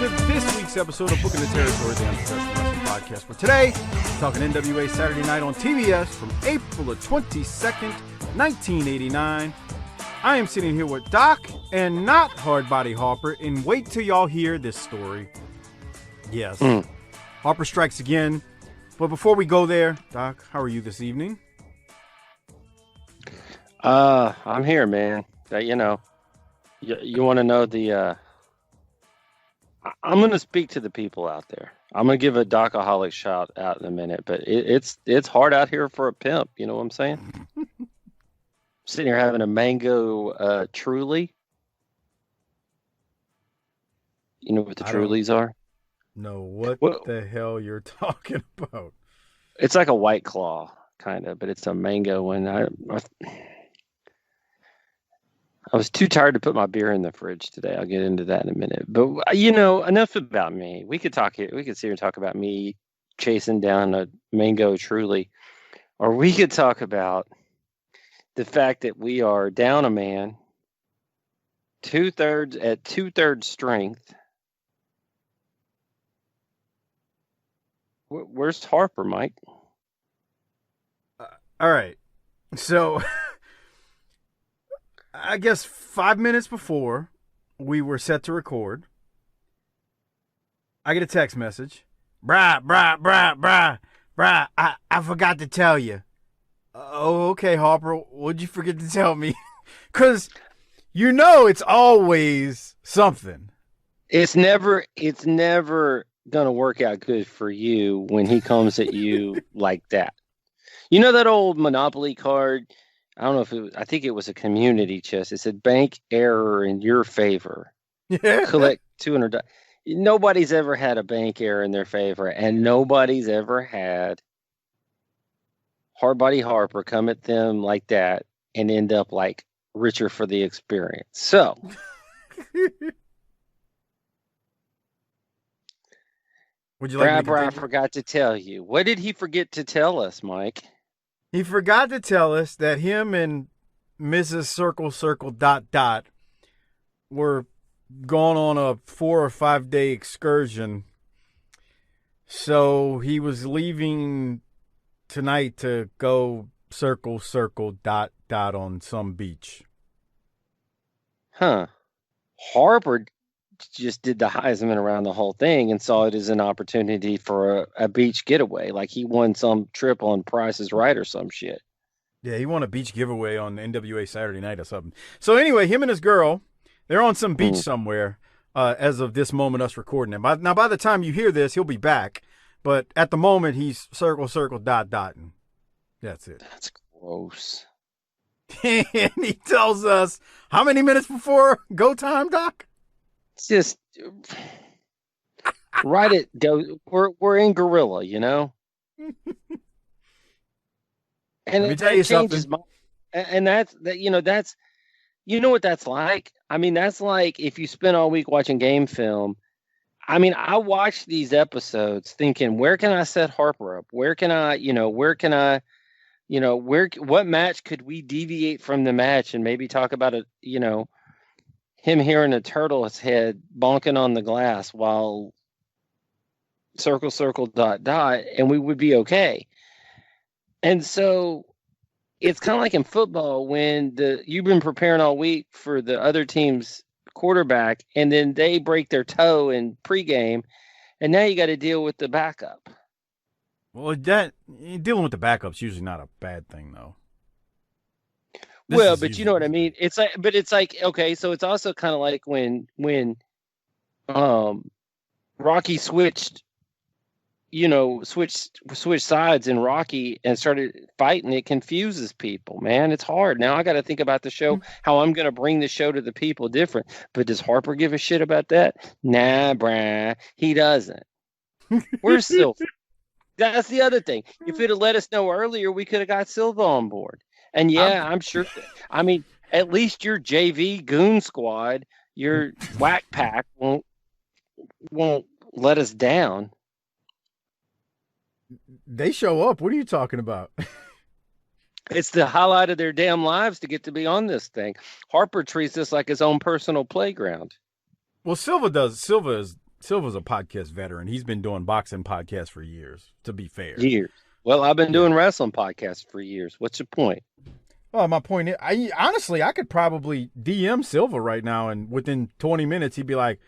to this week's episode of Booking the Territory, the Unprofessional Wrestling Podcast. For today, we're talking NWA Saturday Night on TBS from April the 22nd, 1989. I am sitting here with Doc and not Hardbody Harper, and wait till y'all hear this story. Yes, Harper strikes again. But before we go there, Doc, how are you this evening? I'm here, man. You want to know the... I'm going to speak to the people out there. I'm going to give a Doc-A-Holic shout out in a minute, but it's hard out here for a pimp. You know what I'm saying? Sitting here having a mango Truly. You know what the Trulies are? No, what the hell you're talking about? It's like a White Claw, kind of, but it's a mango one. I was too tired to put my beer in the fridge today. I'll get into that in a minute. But, enough about me. We could sit here and talk about me chasing down a mango Truly. Or we could talk about the fact that we are down a man, two-thirds strength. Where's Harper, Mike? All right. So... I guess 5 minutes before we were set to record, I get a text message. Brah, I forgot to tell you. Oh, okay, Harper. What'd you forget to tell me? Because it's always something. It's never going to work out good for you when he comes at you like that. You know that old Monopoly card? I don't know if I think it was a community chest. It said bank error in your favor. Yeah. Collect $200. Nobody's ever had a bank error in their favor, and nobody's ever had Hardbody Harper come at them like that and end up like richer for the experience. So would you like I forgot to tell you. What did he forget to tell us, Mike? He forgot to tell us that him and Mrs. ... were gone on a 4 or 5 day excursion. So he was leaving tonight to go ... on some beach. Huh. Harper just did the Heisman around the whole thing and saw it as an opportunity for a beach getaway. Like he won some trip on Price is Right or some shit. Yeah, he won a beach giveaway on NWA Saturday Night or something. So anyway, him and his girl, they're on some beach somewhere as of this moment, us recording him. Now, by the time you hear this, he'll be back. But at the moment, he's ... And that's it. That's gross. And he tells us, how many minutes before go time, Doc? It's just write it. We're in Gorilla, And let me tell you changes something. And that's what that's like. I mean, that's like if you spend all week watching game film. I mean, I watched these episodes thinking, where can I set Harper up? What match could we deviate from the match and maybe talk about it, him hearing a turtle's head bonking on the glass while ... and we would be okay. And so it's kind of like in football when you've been preparing all week for the other team's quarterback and then they break their toe in pregame and now you got to deal with the backup. Well, dealing with the backup's usually not a bad thing, though. But you know what I mean? It's like, okay, so it's also kind of like when Rocky switched sides in Rocky and started fighting. It confuses people, man. It's hard. Now I got to think about the show, how I'm going to bring the show to the people different. But does Harper give a shit about that? Nah, brah, he doesn't. Where's Silva? That's the other thing. If it had let us know earlier, we could have got Silva on board. And yeah, I'm sure. I mean, at least your JV goon squad, your whack pack won't let us down. They show up. What are you talking about? It's the highlight of their damn lives to get to be on this thing. Harper treats this like his own personal playground. Well, Silva does. Silva is Silva's a podcast veteran. He's been doing boxing podcasts for years, to be fair. Years. Well, I've been doing wrestling podcasts for years. What's your point? Well, my point is, I could probably DM Silva right now, and within 20 minutes, he'd be like,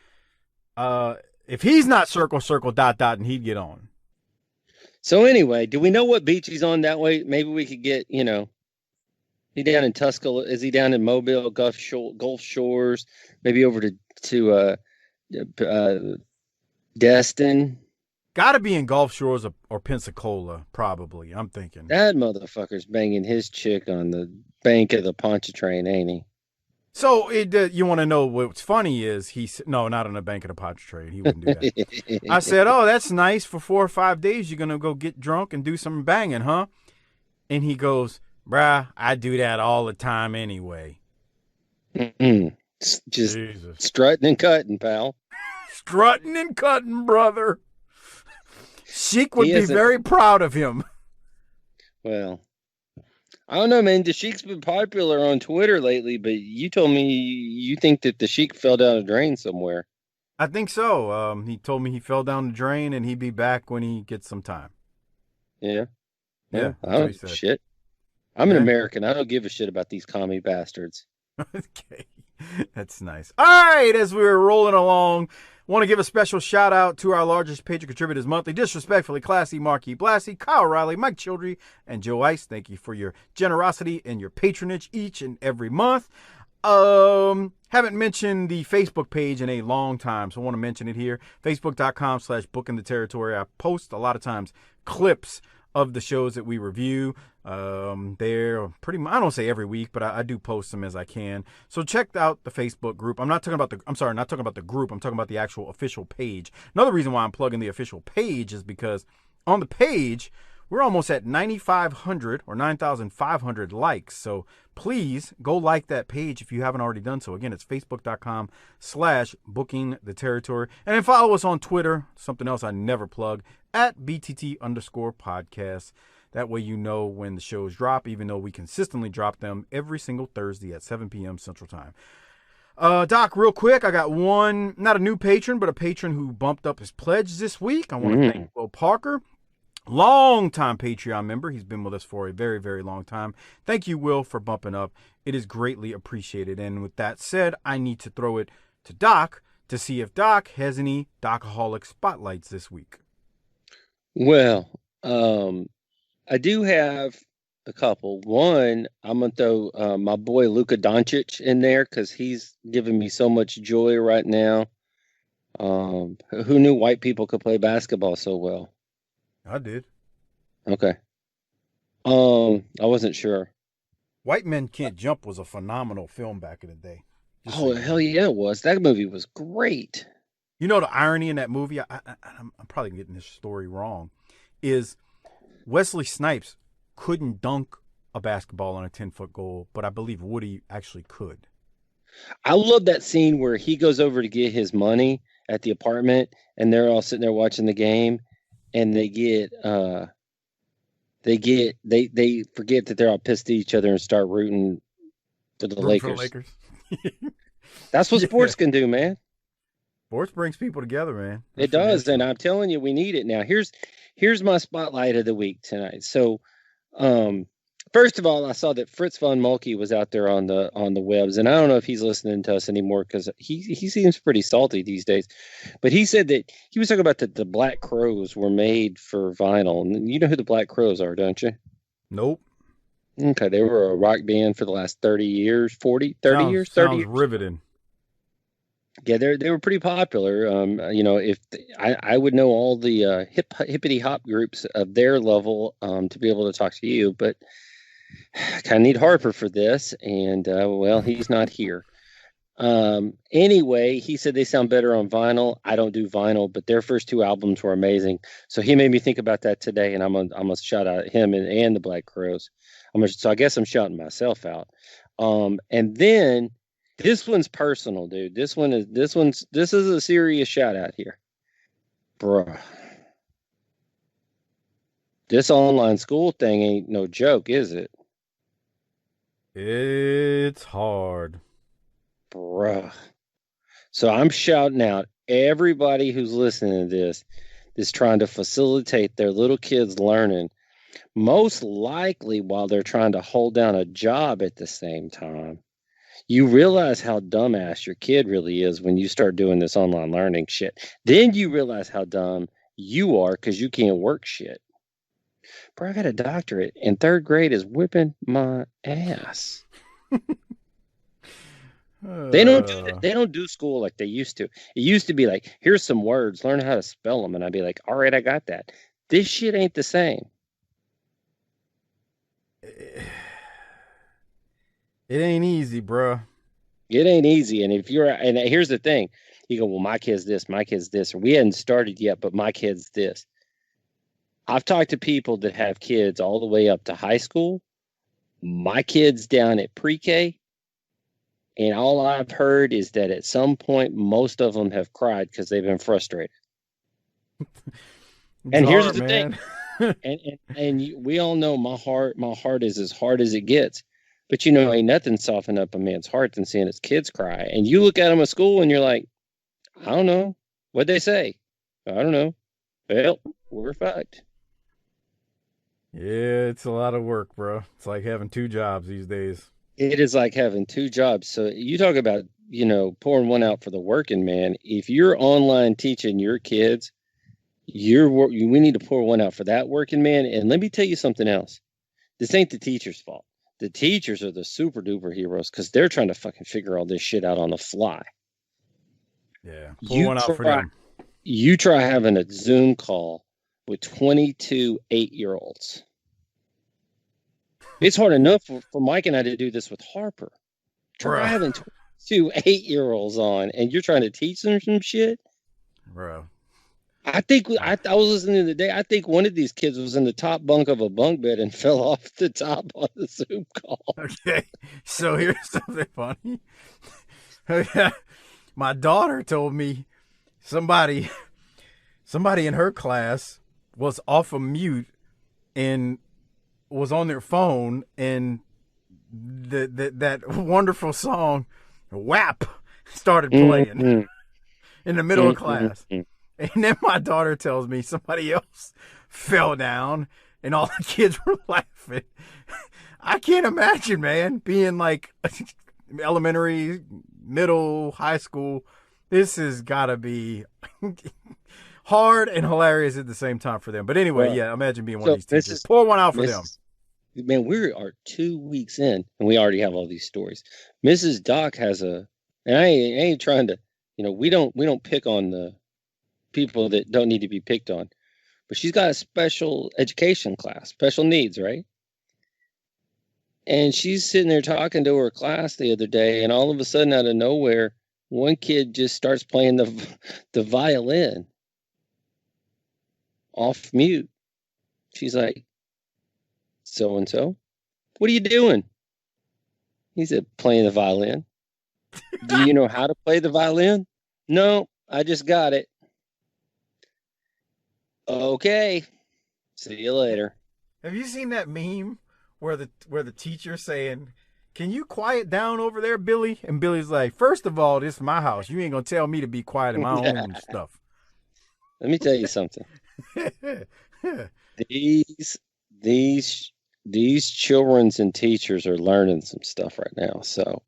if he's not circle, and he'd get on. So anyway, do we know what beach he's on that way? Maybe we could get, he down in Tuscaloosa. Is he down in Mobile, Gulf Shores? Maybe over to Destin? Got to be in Gulf Shores or Pensacola, probably. I'm thinking. That motherfucker's banging his chick on the bank of the Pontchartrain, ain't he? So you want to know what's funny is no, not on the bank of the Pontchartrain. He wouldn't do that. I said, oh, that's nice. For 4 or 5 days, you're going to go get drunk and do some banging, huh? And he goes, bruh, I do that all the time anyway. Just Jesus. Strutting and cutting, pal. Strutting and cutting, brother. Sheik would be very proud of him. Well, I don't know, man. The Sheik's been popular on Twitter lately, but you told me you think that the Sheik fell down a drain somewhere. I think so. He told me he fell down the drain and he'd be back when he gets some time. Yeah. Yeah. I don't shit. I'm an American. I don't give a shit about these commie bastards. Okay. That's nice. All right. As we're rolling along, want to give a special shout out to our largest patron contributors monthly. Disrespectfully Classy, Marquis Blassie, Kyle Riley, Mike Childry, and Joe Ice. Thank you for your generosity and your patronage each and every month. Haven't mentioned the Facebook page in a long time, so I want to mention it here. Facebook.com/bookingtheterritory. I post a lot of times clips of the shows that we review. They're pretty much, I don't say every week, but I do post them as I can. So check out the Facebook group. not talking about the group. I'm talking about the actual official page. Another reason why I'm plugging the official page is because on the page, we're almost at 9,500 or 9,500 likes. So please go like that page if you haven't already done so. Again, it's facebook.com/bookingtheterritory. And then follow us on Twitter, something else I never plug, at BTT_podcast. That way you know when the shows drop, even though we consistently drop them every single Thursday at 7 p.m. Central Time. Doc, real quick, I got one, not a new patron, but a patron who bumped up his pledge this week. I want to thank Will Parker, long-time Patreon member. He's been with us for a very, very long time. Thank you, Will, for bumping up. It is greatly appreciated. And with that said, I need to throw it to Doc to see if Doc has any Doc-A-Holic Spotlights this week. Well, I do have a couple. One, I'm going to throw my boy Luka Doncic in there because he's giving me so much joy right now. Who knew white people could play basketball so well? I did. Okay. I wasn't sure. White Men Can't Jump was a phenomenal film back in the day. Hell yeah, it was. That movie was great. You know the irony in that movie, I'm probably getting this story wrong, is Wesley Snipes couldn't dunk a basketball on a 10-foot goal, but I believe Woody actually could. I love that scene where he goes over to get his money at the apartment, and they're all sitting there watching the game, and they forget that they're all pissed at each other and start rooting for the Lakers. That's what sports can do, man. Sports brings people together, man. It does, and I'm telling you, we need it now. Here's my spotlight of the week tonight. So, first of all, I saw that Fritz von Moltke was out there on the webs, and I don't know if he's listening to us anymore because he seems pretty salty these days. But he said that he was talking about that the Black Crowes were made for vinyl, and you know who the Black Crowes are, don't you? Nope. Okay, they were a rock band for the last 30 years, 30 years. Sounds riveting. Yeah, they were pretty popular. If I would know all the hippity hop groups of their level to be able to talk to you, but I kind of need Harper for this, and he's not here. Anyway, he said they sound better on vinyl. I don't do vinyl, but their first two albums were amazing. So he made me think about that today, and I'm gonna shout out him and the Black Crowes. So I guess I'm shouting myself out. And then. This one's personal, dude. This is a serious shout out here. Bruh. This online school thing ain't no joke, is it? It's hard. Bruh. So I'm shouting out everybody who's listening to this is trying to facilitate their little kids learning, most likely while they're trying to hold down a job at the same time. You realize how dumbass your kid really is when you start doing this online learning shit. Then you realize how dumb you are because you can't work shit. Bro, I got a doctorate and third grade is whipping my ass. They don't do school like they used to. It used to be like, here's some words, learn how to spell them, and I'd be like, all right, I got that. This shit ain't the same. It ain't easy, bro. It ain't easy. And here's the thing, you go, well, my kid's this, or we hadn't started yet, but my kid's this. I've talked to people that have kids all the way up to high school. My kid's down at pre-K. And all I've heard is that at some point, most of them have cried because they've been frustrated. And here's the thing. We all know my heart is as hard as it gets. But, ain't nothing soften up a man's heart than seeing his kids cry. And you look at them at school and you're like, I don't know. What'd they say? I don't know. Well, we're fucked. Yeah, it's a lot of work, bro. It's like having two jobs these days. It is like having two jobs. So you talk about, pouring one out for the working man. If you're online teaching your kids, we need to pour one out for that working man. And let me tell you something else. This ain't the teacher's fault. The teachers are the super duper heroes because they're trying to fucking figure all this shit out on the fly. Yeah, pour one out for them. You try having a Zoom call with 22 8-year-olds. It's hard enough for Mike and I to do this with Harper. Try having 22 8-year-olds on, and you're trying to teach them some shit, bro. I was listening today. I think one of these kids was in the top bunk of a bunk bed and fell off the top on the Zoom call. Okay, so here's something funny. My daughter told me somebody in her class was off of mute and was on their phone, and that wonderful song WAP started playing in the middle of class. And then my daughter tells me somebody else fell down and all the kids were laughing. I can't imagine, man, being like elementary, middle, high school. This has got to be hard and hilarious at the same time for them. But anyway, imagine being one of these teachers. Pour one out for them. Man, we are 2 weeks in and we already have all these stories. Mrs. Doc has and I ain't trying to, we don't pick on the people that don't need to be picked on, but she's got a special education class, special needs, right? And she's sitting there talking to her class the other day, and all of a sudden, out of nowhere, one kid just starts playing the violin off mute. She's like, so and so, what are you doing? He said, playing the violin. Do you know how to play the violin? No, I just got it. Okay. See you later. Have you seen that meme where the teacher's saying, can you quiet down over there, Billy? And Billy's like, first of all, this is my house. You ain't gonna tell me to be quiet in my own stuff. Let me tell you something. These children's and teachers are learning some stuff right now. So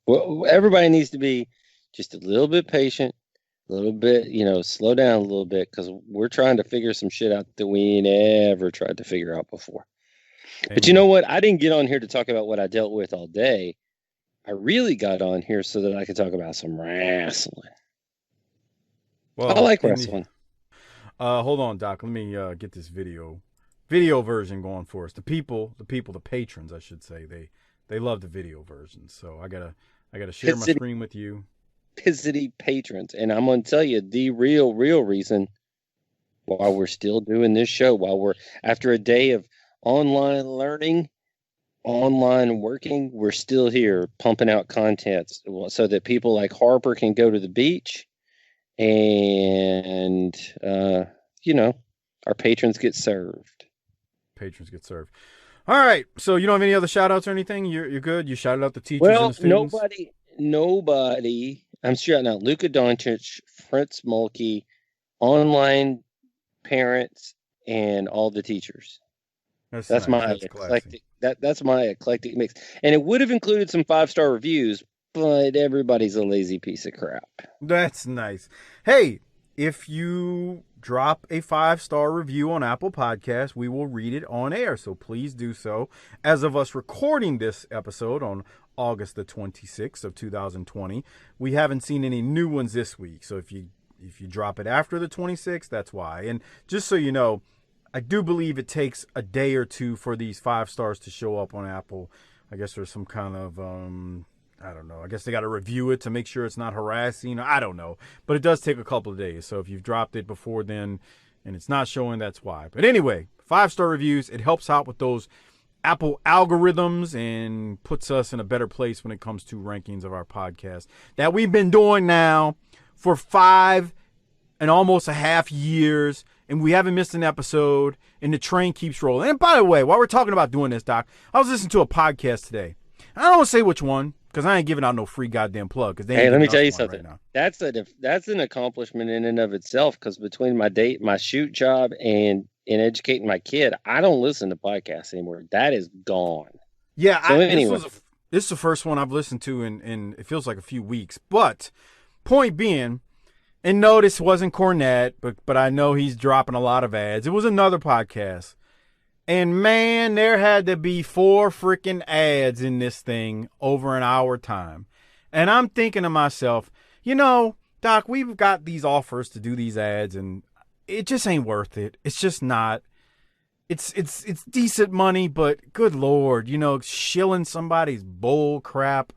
everybody needs to be just a little bit patient. A little bit, slow down a little bit because we're trying to figure some shit out that we never tried to figure out before. Amen. But you know what? I didn't get on here to talk about what I dealt with all day. I really got on here so that I could talk about some wrestling. Well, I like wrestling. Hold on, Doc. Let me get this video version going for us. The patrons, I should say. They love the video version. So I gotta share my screen with you. City patrons, and I'm going to tell you the real reason why we're still doing this show, while we're after a day of online learning, online working, we're still here pumping out content so that people like Harper can go to the beach and our patrons get served. All right, so you don't have any other shout outs or anything? You're good? You shouted out the teachers and the students? Nobody I'm shouting out Luka Doncic, Prince Mulkey, online parents, and all the teachers. That's nice. my That's eclectic. classy. That's my eclectic mix, and it would have included some 5-star reviews, but everybody's a lazy piece of crap. That's nice. Hey, if you drop a 5-star review on Apple Podcasts, we will read it on air. So please do so. As of us recording this episode on August the 26th of 2020, we haven't seen any new ones this week. So if you drop it after the 26th, that's why. And just so you know, I do believe it takes a day or two for these 5 stars to show up on Apple. I guess there's some kind of, I don't know. I guess they got to review it to make sure it's not harassing. I don't know. But it does take a couple of days. So if you've dropped it before then and it's not showing, that's why. But anyway, 5-star reviews, it helps out with those Apple algorithms and puts us in a better place when it comes to rankings of our podcast that we've been doing now for 5 and almost a half years, and we haven't missed an episode, and the train keeps rolling. And by the way, while we're talking about doing this, Doc, I was listening to a podcast today. I don't want to say which one, because I ain't giving out no free goddamn plug. Hey, let me tell you something. Right, that's an accomplishment in and of itself, because between my shoot job and educating my kid, I don't listen to podcasts anymore. That is gone. Yeah, so anyway. This is the first one I've listened to in it feels like a few weeks. But point being, and no, this wasn't Cornette, but I know he's dropping a lot of ads. It was another podcast. And man, there had to be 4 freaking ads in this thing over an hour time. And I'm thinking to myself, Doc, we've got these offers to do these ads and it just ain't worth it. It's just not. It's decent money, but good Lord, shilling somebody's bull crap.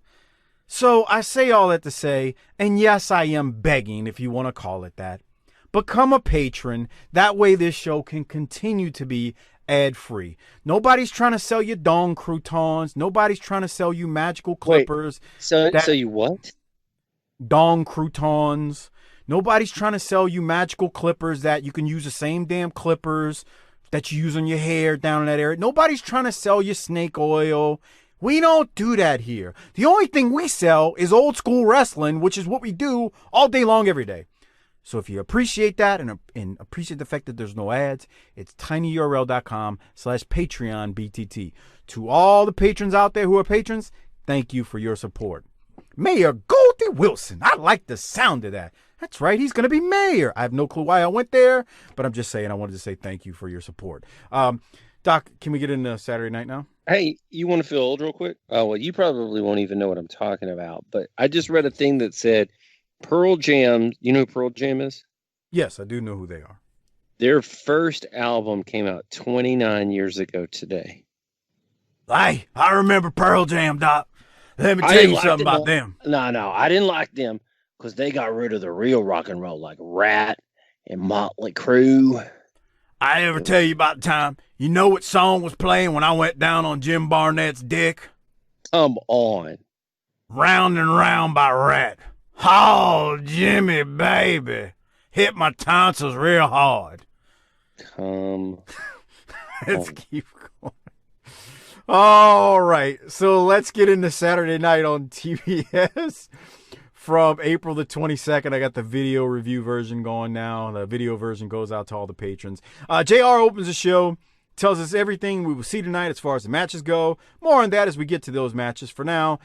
So I say all that to say, and yes, I am begging, if you want to call it that. Become a patron. That way this show can continue to be ad-free. Nobody's trying to sell you dong croutons. Nobody's trying to sell you magical clippers. Wait, so you what? Dong croutons. Nobody's trying to sell you magical clippers that you can use the same damn clippers that you use on your hair down in that area. Nobody's trying to sell you snake oil. We don't do that here. The only thing we sell is old school wrestling, which is what we do all day long, every day. So if you appreciate that and appreciate the fact that there's no ads, it's tinyurl.com/PatreonBTT. To all the patrons out there who are patrons, thank you for your support. Mayor Goldie Wilson. I like the sound of that. That's right. He's going to be mayor. I have no clue why I went there, but I'm just saying I wanted to say thank you for your support. Doc, can we get into Saturday night now? Hey, you want to feel old real quick? Oh, well, you probably won't even know what I'm talking about, but I just read a thing that said Pearl Jam. You know who Pearl Jam is? Yes, I do know who they are. Their first album came out 29 years ago today. Hey, I remember Pearl Jam, Doc. Let me tell you something about them. No, I didn't like them because they got rid of the real rock and roll, like Rat and Motley Crue. I ever tell you about the time, you know what song was playing when I went down on Jim Barnett's dick? Come on. Round and Round by Rat. Oh, Jimmy, baby. Hit my tonsils real hard. Let's keep going. All right. So let's get into Saturday night on TBS. From April the 22nd, I got the video review version going now. The video version goes out to all the patrons. JR opens the show, tells us everything we will see tonight as far as the matches go. More on that as we get to those matches. For now,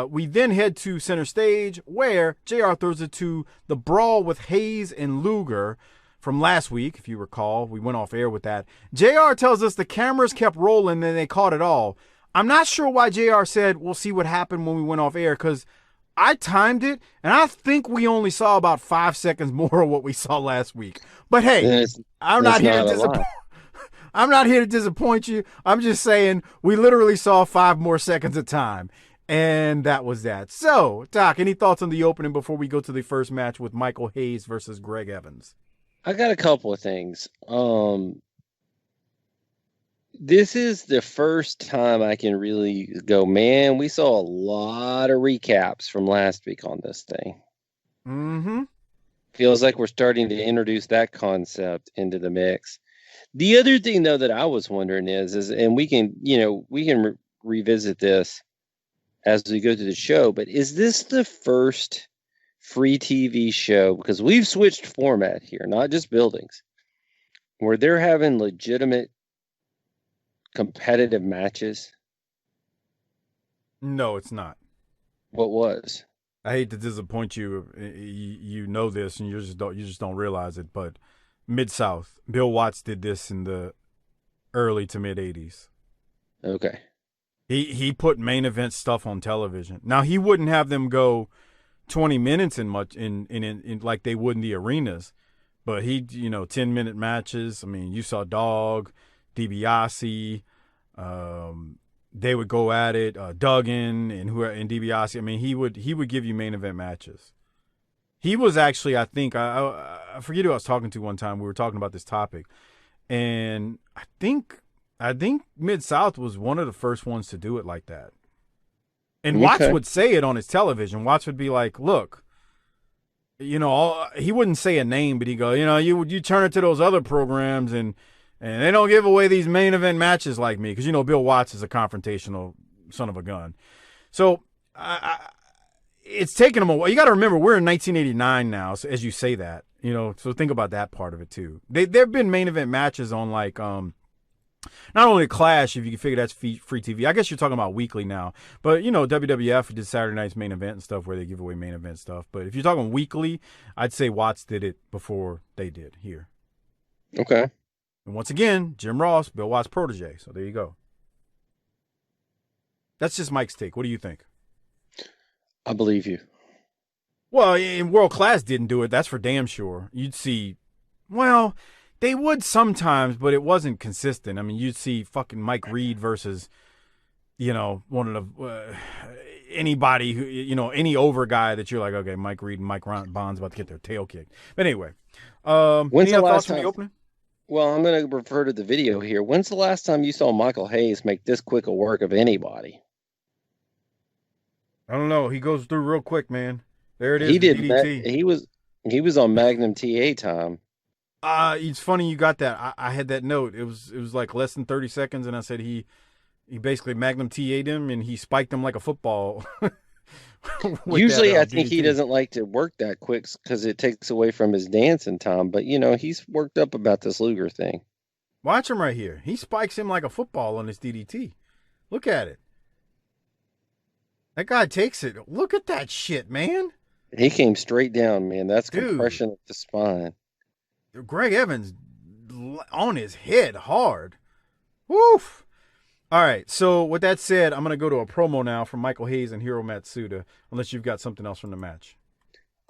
we then head to center stage where JR throws it to the brawl with Hayes and Luger from last week. If you recall, we went off air with that. JR tells us the cameras kept rolling and they caught it all. I'm not sure why JR said we'll see what happened when we went off air, because I timed it, and I think we only saw about 5 seconds more of what we saw last week. But hey, I'm not here to disappoint you. I'm just saying we literally saw 5 more seconds of time, and that was that. So, Doc, any thoughts on the opening before we go to the first match with Michael Hayes versus Greg Evans? I got a couple of things. This is the first time I can really go, man, we saw a lot of recaps from last week on this thing. Mm-hmm. Feels like we're starting to introduce that concept into the mix. The other thing, though, that I was wondering is and we can revisit this as we go through the show, but is this the first free TV show, because we've switched format here, not just buildings, where they're having legitimate competitive matches? No, it's not. What was? I hate to disappoint you. You know this, and you just don't realize it. But Mid-South, Bill Watts did this in the early to mid '80s. Okay. He put main event stuff on television. Now he wouldn't have them go 20 minutes in like they would in the arenas, but 10-minute matches. I mean, you saw Dog, DiBiase, they would go at it. Duggan and DiBiase. I mean, he would give you main event matches. He was actually, I think, I forget who I was talking to one time. We were talking about this topic, and I think Mid-South was one of the first ones to do it like that. And Okay. Watts would say it on his television. Watts would be like, "Look, he wouldn't say a name, but he'd go, you turn it to those other programs and they don't give away these main event matches like me." Because, Bill Watts is a confrontational son of a gun. So it's taken him a while. You got to remember, we're in 1989 now, so as you say that, so think about that part of it too. There have been main event matches on like, not only Clash, if you can figure that's free TV. I guess you're talking about weekly now. But, WWF did Saturday Night's main event and stuff where they give away main event stuff. But if you're talking weekly, I'd say Watts did it before they did here. Okay. And once again, Jim Ross, Bill Watts' protege. So there you go. That's just Mike's take. What do you think? I believe you. Well, in World Class didn't do it. That's for damn sure. You'd see, well, they would sometimes, but it wasn't consistent. I mean, you'd see fucking Mike Reed versus, one of the anybody who, any over guy that you're like, okay, Mike Reed and Mike Bond's about to get their tail kicked. But anyway, When's any the other last thoughts from time? the opening? Well, I'm going to refer to the video here. When's the last time you saw Michael Hayes make this quick a work of anybody? I don't know. He goes through real quick, man. There it is. He did. DDT. He was on Magnum TA time. It's funny you got that. I had that note. It was like less than 30 seconds, and I said he basically Magnum TA'd him, and he spiked him like a football. Usually, I think DDT. he doesn't like to work that quick because it takes away from his dancing time. But, he's worked up about this Luger thing. Watch him right here. He spikes him like a football on his DDT. Look at it. That guy takes it. Look at that shit, man. He came straight down, man. That's Dude. compression of the spine. Greg Evans on his head hard. Woof. All right. So with that said, I'm going to go to a promo now from Michael Hayes and Hiro Matsuda, unless you've got something else from the match.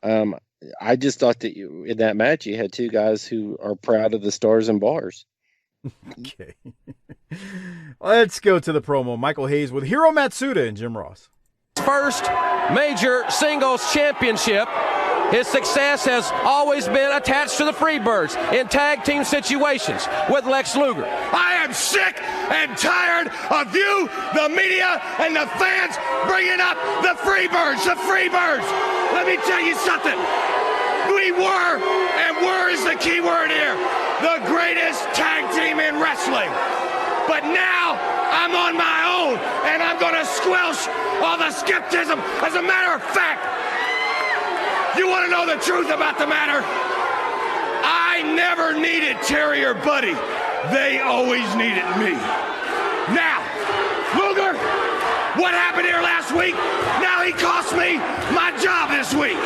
I just thought that in that match, you had two guys who are proud of the stars and bars. Okay. Let's go to the promo. Michael Hayes with Hiro Matsuda and Jim Ross. First major singles championship. His success has always been attached to the Freebirds in tag team situations with Lex Luger. I am sick and tired of you, the media, and the fans bringing up the Freebirds, the Freebirds. Let me tell you something. We were, and were is the key word here, the greatest tag team in wrestling. But now I'm on my own, and I'm going to squelch all the skepticism. As a matter of fact, you want to know the truth about the matter? I never needed Terry or Buddy. They always needed me. Now, Luger, what happened here last week? Now he cost me my job this week.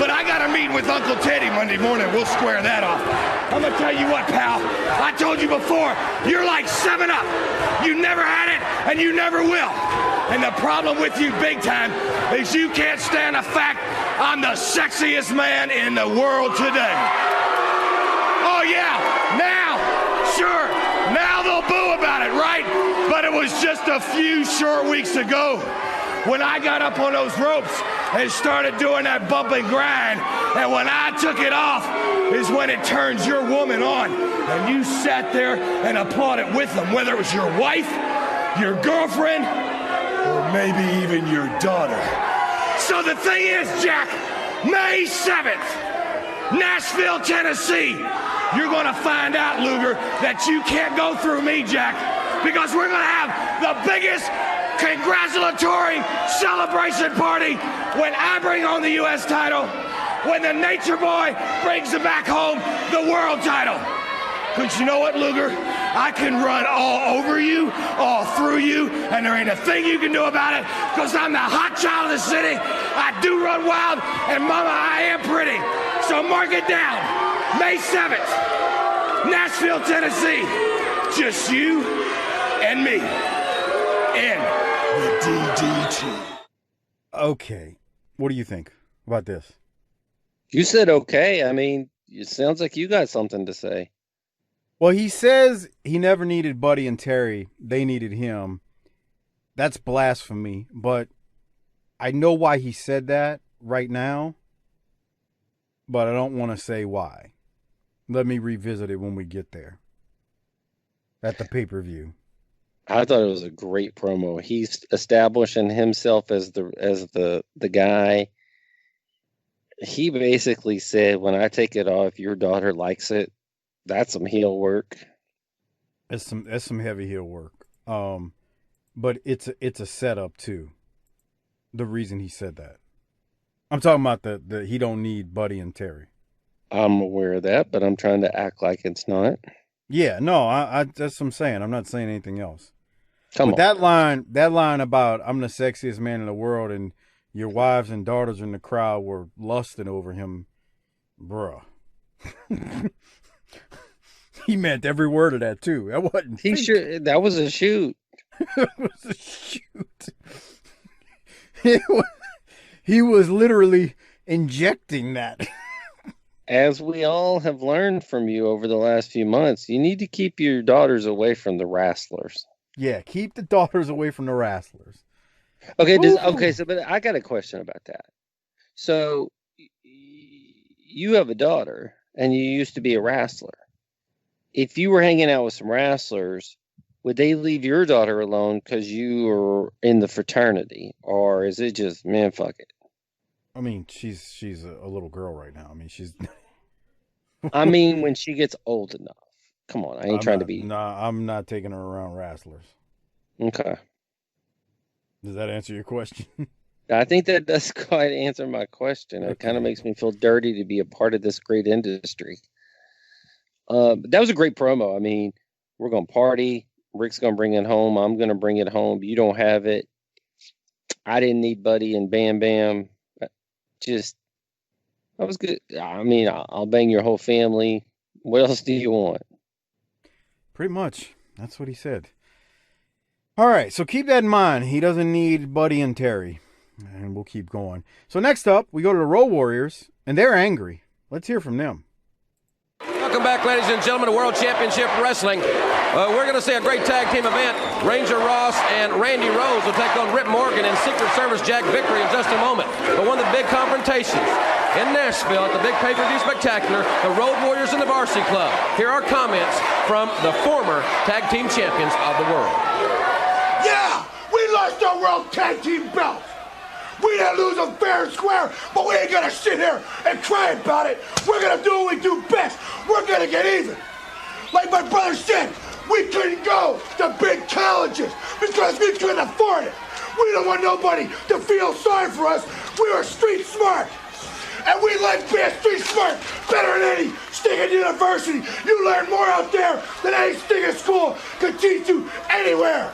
But I got a meeting with Uncle Teddy Monday morning. We'll square that off. I'm going to tell you what, pal. I told you before, you're like 7-Up. You never had it, and you never will. And the problem with you big time is you can't stand the fact I'm the sexiest man in the world today. Oh, yeah. Now, sure. Now they'll boo about it, right? But it was just a few short weeks ago when I got up on those ropes and started doing that bump and grind. And when I took it off is when it turns your woman on. And you sat there and applauded with them, whether it was your wife, your girlfriend, or maybe even your daughter. So the thing is, Jack, May 7th, Nashville, Tennessee, you're going to find out, Luger, that you can't go through me, Jack, because we're going to have the biggest congratulatory celebration party when I bring home the U.S. title, when the Nature Boy brings back home the world title. Because you know what, Luger? I can run all over you, all through you, and there ain't a thing you can do about it, because I'm the hot child of the city. I do run wild, and mama, I am pretty. So mark it down. May 7th, Nashville, Tennessee. Just you and me in the DDT. Okay. What do you think about this? You said okay. I mean, it sounds like you got something to say. Well, he says he never needed Buddy and Terry. They needed him. That's blasphemy. But I know why he said that right now. But I don't want to say why. Let me revisit it when we get there. At the pay-per-view. I thought it was a great promo. He's establishing himself as the guy. He basically said, when I take it off, your daughter likes it. That's some heel work. That's some heavy heel work. But it's a setup too. The reason he said that. I'm talking about the he don't need Buddy and Terry. I'm aware of that, but I'm trying to act like it's not. Yeah, no, I that's what I'm saying. I'm not saying anything else. Come on. That line about I'm the sexiest man in the world and your wives and daughters in the crowd were lusting over him, bruh. He meant every word of that too. That wasn't. That was a shoot. It was a shoot. He was literally injecting that. As we all have learned from you over the last few months, you need to keep your daughters away from the wrestlers. Yeah, keep the daughters away from the wrestlers. Okay, but I got a question about that. So you have a daughter, and you used to be a wrestler. If you were hanging out with some wrestlers, would they leave your daughter alone because you are in the fraternity, or is it just, man, fuck it? I mean, she's a little girl right now. I mean, she's. I mean, when she gets old enough. Come on, I ain't trying to be. Nah, I'm not taking her around wrestlers. Okay. Does that answer your question? I think that does quite answer my question. It kind of makes me feel dirty to be a part of this great industry. That was a great promo. I mean, we're going to party. Ric's going to bring it home. I'm going to bring it home. You don't have it. I didn't need Buddy and Bam Bam. That was good. I mean, I'll bang your whole family. What else do you want? Pretty much. That's what he said. All right, so keep that in mind. He doesn't need Buddy and Terry. And we'll keep going. So next up, we go to the Road Warriors, and they're angry. Let's hear from them. Welcome back, ladies and gentlemen, to World Championship Wrestling. We're going to see a great tag team event. Ranger Ross and Randy Rose will take on Rip Morgan and Secret Service Jack Victory in just a moment. But one of the big confrontations in Nashville at the big pay-per-view spectacular, the Road Warriors and the Varsity Club. Here are comments from the former tag team champions of the world. Yeah, we lost our world tag team belts. We didn't lose them fair and square, but we ain't gonna sit here and cry about it. We're gonna do what we do best. We're gonna get even. Like my brother said, we couldn't go to big colleges because we couldn't afford it. We don't want nobody to feel sorry for us. We were street smart. And we like being street smart better than any stinking university. You learn more out there than any stinking school could teach you anywhere.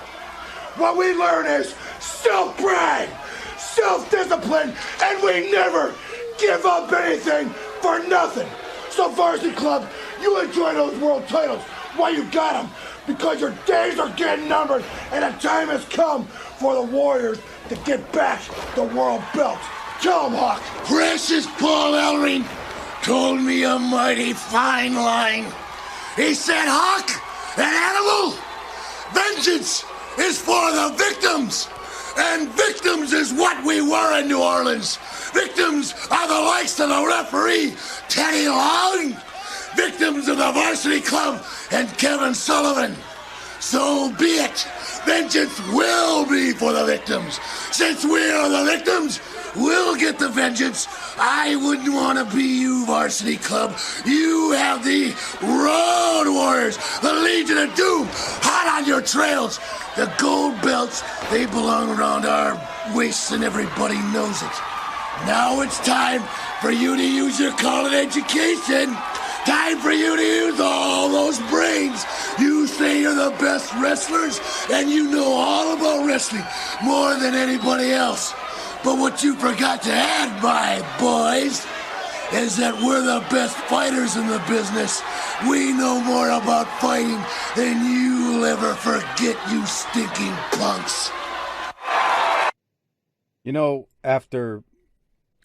What we learn is self-pride, self-discipline, and we never give up anything for nothing. So Varsity Club, you enjoy those world titles while you got them, because your days are getting numbered and the time has come for the Warriors to get back the world belts. Tell them, Hawk. Precious Paul Ellering told me a mighty fine line. He said, Hawk, an animal, vengeance is for the victims. And victims is what we were in New Orleans. Victims are the likes of the referee, Teddy Long. Victims of the Varsity Club and Kevin Sullivan. So be it. Vengeance will be for the victims. Since we are the victims, we'll get the vengeance. I wouldn't want to be you, Varsity Club. You have the Road Warriors, the Legion of Doom, hot on your trails. The gold belts, they belong around our waists and everybody knows it. Now it's time for you to use your college education. Time for you to use all those brains. You say you're the best wrestlers, and you know all about wrestling more than anybody else. But what you forgot to add, my boys, is that we're the best fighters in the business. We know more about fighting than you'll ever forget, you stinking punks. You know, after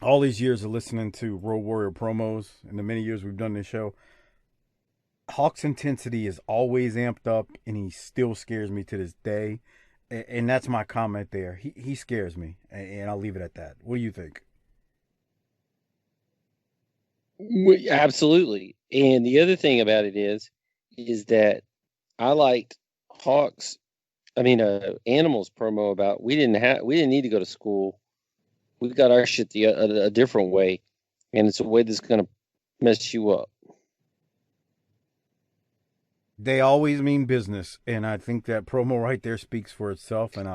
all these years of listening to Road Warrior promos and the many years we've done this show, Hawk's intensity is always amped up, and he still scares me to this day. And that's my comment there. He scares me, and I'll leave it at that. What do you think? Absolutely. And the other thing about it is that I liked Animal's promo about we didn't need to go to school. We got our shit a different way, and it's a way that's going to mess you up. They always mean business, and I think that promo right there speaks for itself. And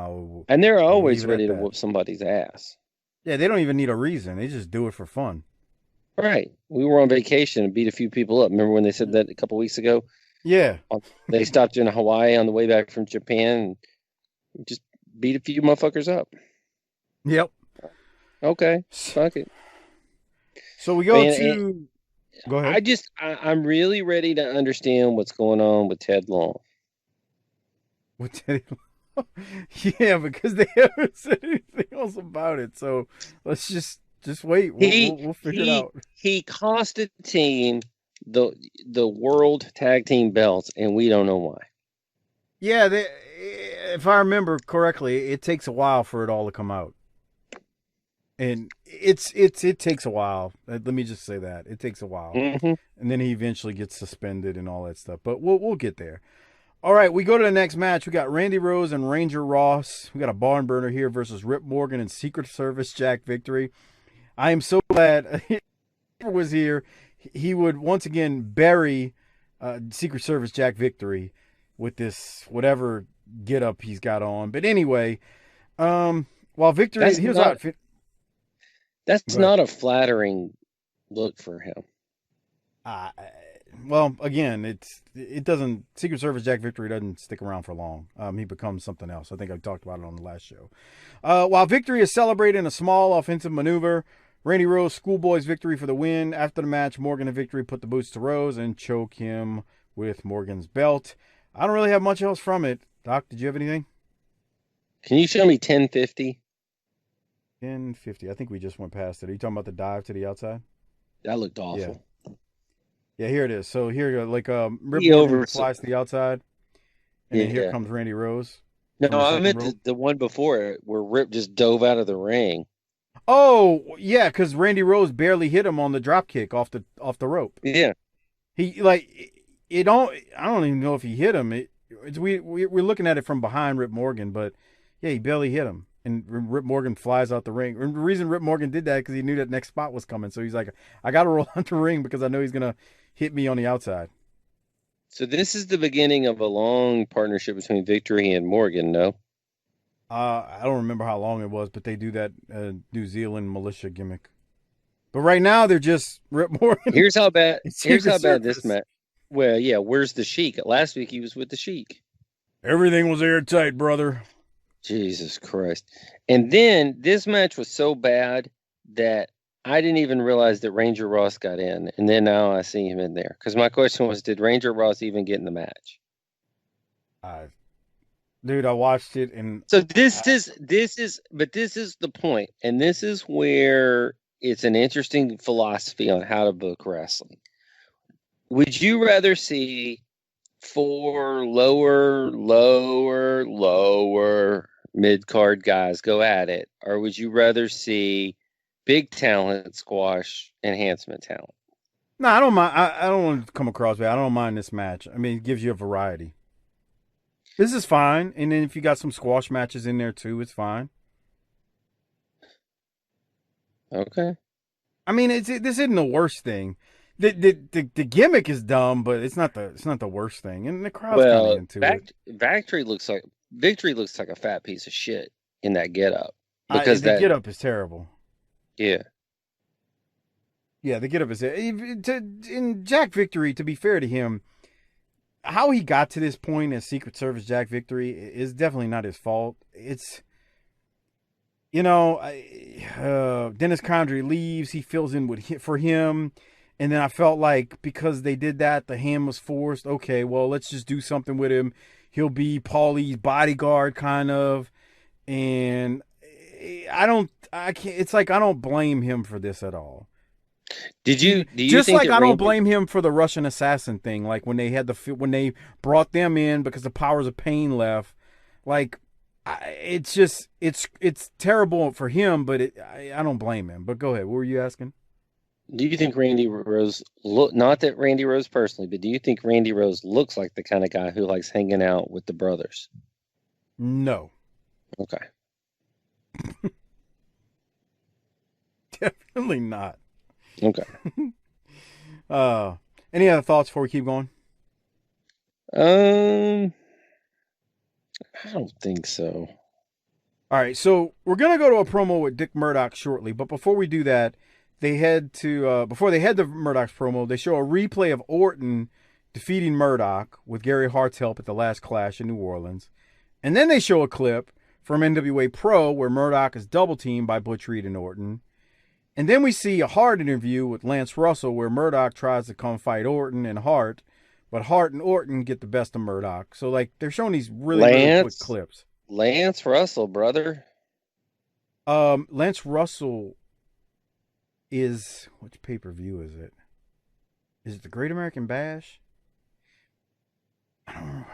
they're always ready to whoop somebody's ass. Yeah, they don't even need a reason. They just do it for fun. Right. We were on vacation and beat a few people up. Remember when they said that a couple weeks ago? Yeah. They stopped in Hawaii on the way back from Japan and just beat a few motherfuckers up. Yep. Okay. Fuck it. So we go to... Go ahead. I'm really ready to understand what's going on with Ted Long. With Teddy Long? Yeah, because they haven't said anything else about it. So let's just wait. We'll figure it out. He cost the team the world tag team belts, and we don't know why. Yeah, if I remember correctly, it takes a while for it all to come out. And it takes a while. Let me just say that. It takes a while. Mm-hmm. And then he eventually gets suspended and all that stuff. But we'll get there. All right, we go to the next match. We got Randy Rose and Ranger Ross. We got a barn burner here versus Rip Morgan and Secret Service Jack Victory. I am so glad Harper was here. He would once again bury Secret Service Jack Victory with this whatever get up he's got on. But anyway, while Victory, he was outfit. That's not a flattering look for him. Well, again, it doesn't. Secret Service Jack Victory doesn't stick around for long. He becomes something else. I think I talked about it on the last show. While Victory is celebrating a small offensive maneuver, Randy Rose schoolboys Victory for the win. After the match, Morgan and Victory put the boots to Rose and choke him with Morgan's belt. I don't really have much else from it. Doc, did you have anything? Can you show me 1050? 1050. I think we just went past it. Are you talking about the dive to the outside? That looked awful. Yeah, here it is. So here, Rip Morgan flies to the outside, and then here comes Randy Rose. No, I meant the one before it, where Rip just dove out of the ring. Oh, yeah, because Randy Rose barely hit him on the drop kick off the rope. Yeah, I don't even know if he hit him. We're looking at it from behind Rip Morgan, but yeah, he barely hit him. And Rip Morgan flies out the ring. And the reason Rip Morgan did that because he knew that next spot was coming. So he's like, I got to roll out the ring because I know he's going to hit me on the outside. So this is the beginning of a long partnership between Victory and Morgan, no? I don't remember how long it was, but they do that New Zealand militia gimmick. But right now, they're just Rip Morgan. Here's how bad this match. Well, yeah, where's the Sheik? Last week he was with the Sheik. Everything was airtight, brother. Jesus Christ. And then this match was so bad that I didn't even realize that Ranger Ross got in. And then now I see him in there. Because my question was, did Ranger Ross even get in the match? Dude, I watched it and so this is the point. And this is where it's an interesting philosophy on how to book wrestling. Would you rather see 4 lower mid-card guys go at it, or would you rather see big talent squash enhancement talent? No, I don't mind. I don't want to come across bad. I don't mind this match. I mean, it gives you a variety. This is fine, and then if you got some squash matches in there too, it's fine. Okay. I mean, this isn't the worst thing. The gimmick is dumb, but it's not the worst thing, and the crowd's kind of into it. Victory looks like Victory looks like a fat piece of shit in that getup because the getup is terrible. Yeah. Yeah, the getup is in Jack Victory. To be fair to him, how he got to this point as Secret Service Jack Victory is definitely not his fault. It's, Dennis Condrey leaves, he fills in for him, and then I felt like because they did that, the hand was forced. Okay, well, let's just do something with him. He'll be Paulie's bodyguard, kind of, and I can't. It's like I don't blame him for this at all. Do you just think like I don't blame him for the Russian assassin thing? Like when they brought them in because the Powers of Pain left, like it's terrible for him, but I don't blame him. But go ahead. What were you asking? Do you think Randy Rose not that Randy Rose personally, but do you think Randy Rose looks like the kind of guy who likes hanging out with the brothers? No. Okay. Definitely not. Okay. Any other thoughts before we keep going? I don't think so. All right, so we're gonna go to a promo with Dick Murdoch shortly, but before we do that, before they head to Murdoch's promo, they show a replay of Orton defeating Murdoch with Gary Hart's help at the last Clash in New Orleans, and then they show a clip from NWA Pro where Murdoch is double teamed by Butch Reed and Orton. And then we see a Hart interview with Lance Russell where Murdoch tries to come fight Orton and Hart, but Hart and Orton get the best of Murdoch. So, like, they're showing these really quick clips. Lance Russell, brother. Lance Russell is, which pay-per-view is it? Is it the Great American Bash? I don't know.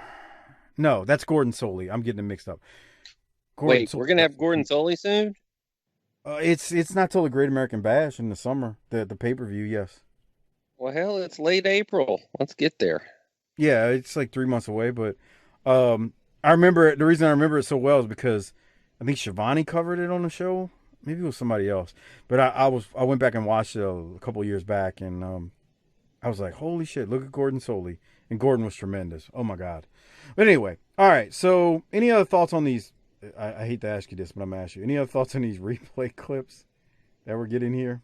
No, that's Gordon Soley. I'm getting them mixed up. Wait, we're going to have Gordon Soley soon? It's not till the Great American Bash in the summer. The pay-per-view, yes. Well, hell, it's late April. Let's get there. Yeah, it's like 3 months away, but I remember it. The reason I remember it so well is because I think Shivani covered it on the show. Maybe it was somebody else. But I went back and watched it a couple of years back, and I was like, holy shit, look at Gordon Soley. And Gordon was tremendous. Oh, my God. But anyway, all right, so any other thoughts on these? I hate to ask you this, but I'm going to ask you. Any other thoughts on these replay clips that we're getting here?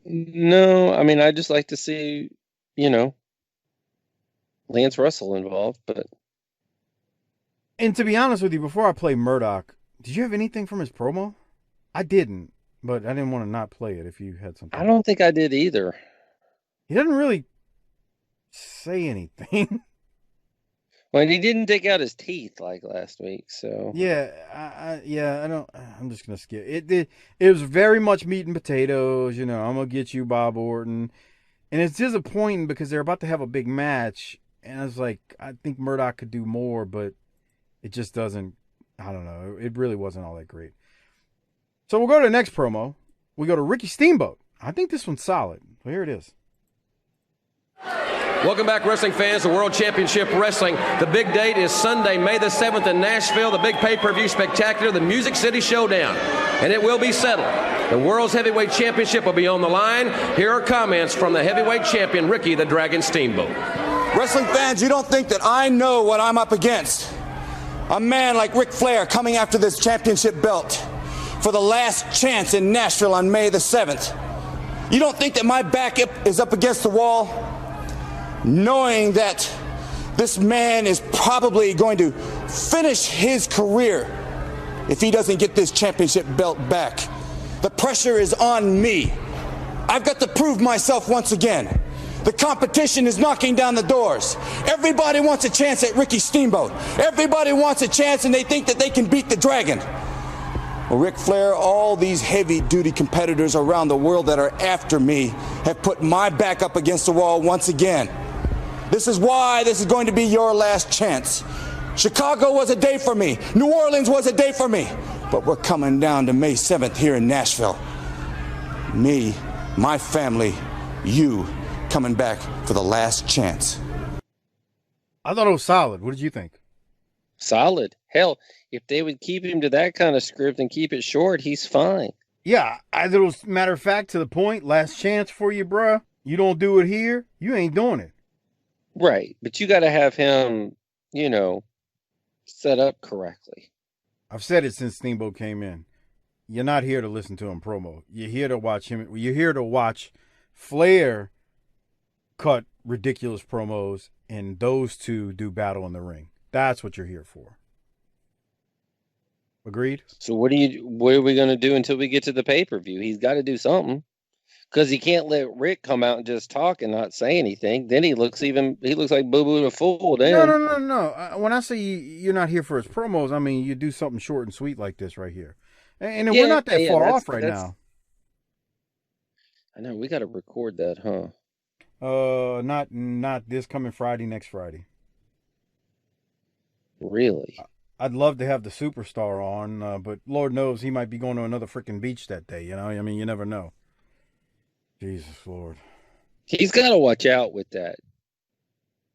No, I mean, I'd just like to see, Lance Russell involved, but... And to be honest with you, before I play Murdoch, did you have anything from his promo? I didn't, but I didn't want to not play it if you had something. I don't think I did either. He doesn't really say anything. Well, he didn't take out his teeth like last week, so... Yeah, I don't... I'm just going to skip. It was very much meat and potatoes, I'm going to get you, Bob Orton. And it's disappointing because they're about to have a big match, and I was like, I think Murdoch could do more, but it just doesn't... I don't know. It really wasn't all that great. So we'll go to the next promo. We go to Ricky Steamboat. I think this one's solid. So here it is. Welcome back, wrestling fans, to World Championship Wrestling. The big date is Sunday, May the 7th in Nashville, the big pay-per-view spectacular, the Music City Showdown. And it will be settled. The World's Heavyweight Championship will be on the line. Here are comments from the heavyweight champion, Ricky the Dragon Steamboat. Wrestling fans, you don't think that I know what I'm up against. A man like Ric Flair coming after this championship belt for the last chance in Nashville on May the 7th. You don't think that my back is up against the wall? Knowing that this man is probably going to finish his career if he doesn't get this championship belt back. The pressure is on me. I've got to prove myself once again. The competition is knocking down the doors. Everybody wants a chance at Ricky Steamboat. Everybody wants a chance, and they think that they can beat the Dragon. Well, Ric Flair, all these heavy-duty competitors around the world that are after me have put my back up against the wall once again. This is why this is going to be your last chance. Chicago was a day for me. New Orleans was a day for me. But we're coming down to May 7th here in Nashville. Me, my family, you coming back for the last chance. I thought it was solid. What did you think? Solid. Hell, if they would keep him to that kind of script and keep it short, he's fine. Yeah, I thought it was matter of fact to the point. Last chance for you, bruh. You don't do it here, you ain't doing it. Right, but you got to have him, set up correctly. I've said it since Steamboat came in. You're not here to listen to him promo. You're here to watch him. You're here to watch Flair cut ridiculous promos and those two do battle in the ring. That's what you're here for. Agreed? So what are we going to do until we get to the pay-per-view? He's got to do something. Because he can't let Rick come out and just talk and not say anything. Then he looks like Boo Boo the Fool. Then. No. When I say you're not here for his promos, I mean you do something short and sweet like this right here. And we're not that far off right now. I know, we got to record that, huh? Not this coming Friday, next Friday. Really? I'd love to have the superstar on, but Lord knows he might be going to another freaking beach that day, you know? I mean, you never know. Jesus Lord. He's got to watch out with that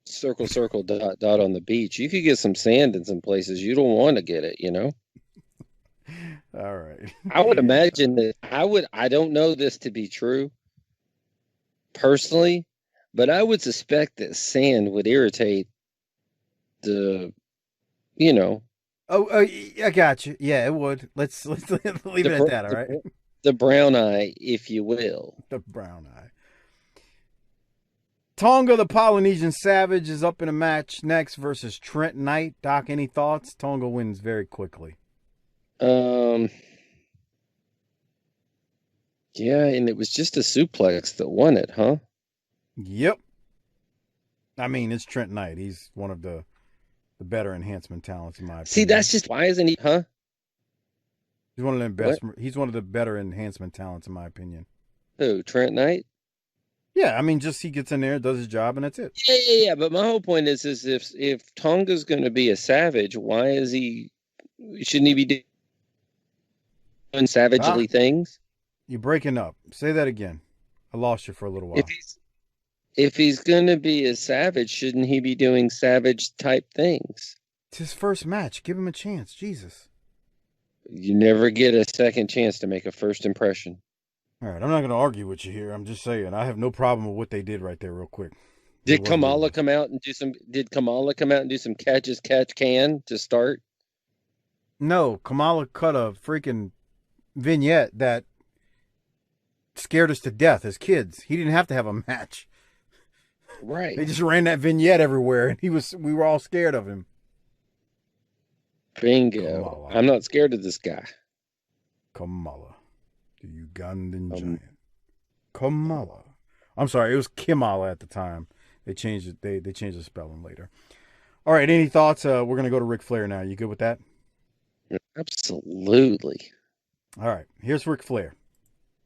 circle, dot, dot on the beach. You could get some sand in some places. You don't want to get it, you know? All right. I would imagine that I don't know this to be true personally, but I would suspect that sand would irritate the, you know. Oh, I got you. Yeah, it would. Let's leave it at that, all right? The brown eye, if you will. The brown eye. Tonga, the Polynesian Savage, is up in a match next versus Trent Knight. Doc, any thoughts? Tonga wins very quickly. Yeah, and it was just a suplex that won it, huh? Yep. I mean, it's Trent Knight. He's one of the better enhancement talents in my opinion. See, that's just why isn't he, huh? He's one of the best. What? He's one of the better enhancement talents in my opinion. Who, Trent Knight? Yeah, I mean, just he gets in there, does his job, and that's it. Yeah. But my whole point is if Tonga's going to be a savage, why is he? Shouldn't he be doing savagely things? You're breaking up. Say that again. I lost you for a little while. If he's going to be a savage, shouldn't he be doing savage type things? It's his first match. Give him a chance. Jesus. You never get a second chance to make a first impression. All right, I'm not going to argue with you here. I'm just saying I have no problem with what they did right there real quick. Did Kamala come out and do some catch can to start? No, Kamala cut a freaking vignette that scared us to death as kids. He didn't have to have a match. Right. They just ran that vignette everywhere and we were all scared of him. Bingo. Kamala. I'm not scared of this guy. Kamala, the Ugandan giant. Kamala. I'm sorry, it was Kimala at the time. They changed it. They changed the spelling later. All right, any thoughts? We're going to go to Ric Flair now. You good with that? Absolutely. All right, here's Ric Flair.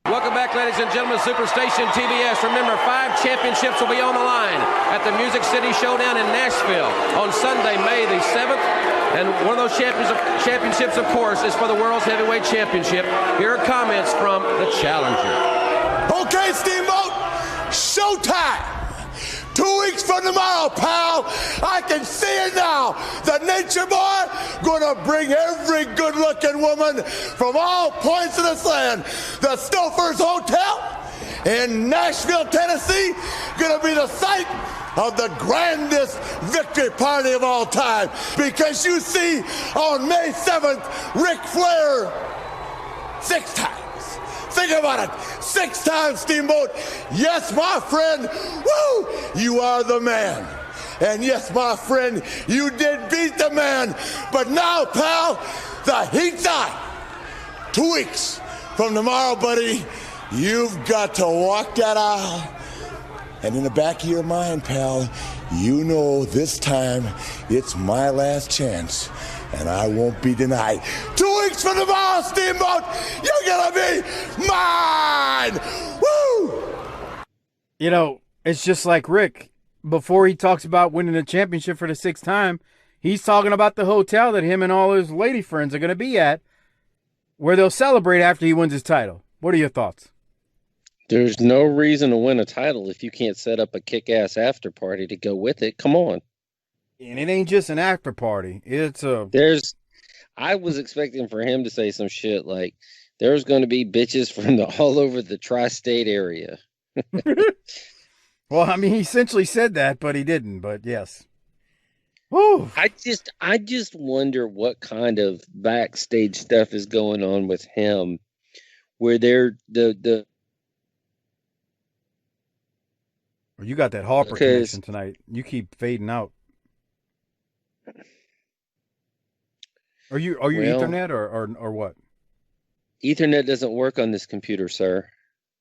Welcome back, ladies and gentlemen, Superstation TBS. Remember, 5 championships will be on the line at the Music City Showdown in Nashville on Sunday, May the 7th. And one of those championships, of course, is for the World's Heavyweight Championship. Here are comments from the challenger. Okay, Steamboat, showtime. 2 weeks from tomorrow, pal. I can see it now. The Nature Boy gonna bring every good-looking woman from all points of this land. The Stouffer's Hotel in Nashville, Tennessee, gonna be the site of the grandest victory party of all time. Because you see, on May 7th, Ric Flair 6 times. Think about it. 6 times, Steamboat. Yes, my friend. Woo! You are the man. And yes, my friend, you did beat the man. But now, pal, the heat's on. 2 weeks from tomorrow, buddy, you've got to walk that aisle. And in the back of your mind, pal, you know this time it's my last chance. And I won't be denied. 2 weeks from tomorrow, Steamboat, you're gonna be mine! Woo! You know, it's just like Rick. Before he talks about winning the championship for the 6th time, he's talking about the hotel that him and all his lady friends are going to be at, where they'll celebrate after he wins his title. What are your thoughts? There's no reason to win a title if you can't set up a kick-ass after party to go with it. Come on. And it ain't just an after party. I was expecting for him to say some shit like, there's going to be bitches from all over the tri-state area. Well, I mean, he essentially said that, but he didn't. But yes. Whew. I just wonder what kind of backstage stuff is going on with him, where they're the. Well, you got that Harper connection tonight. You keep fading out. Are you Ethernet or what? Ethernet doesn't work on this computer, sir.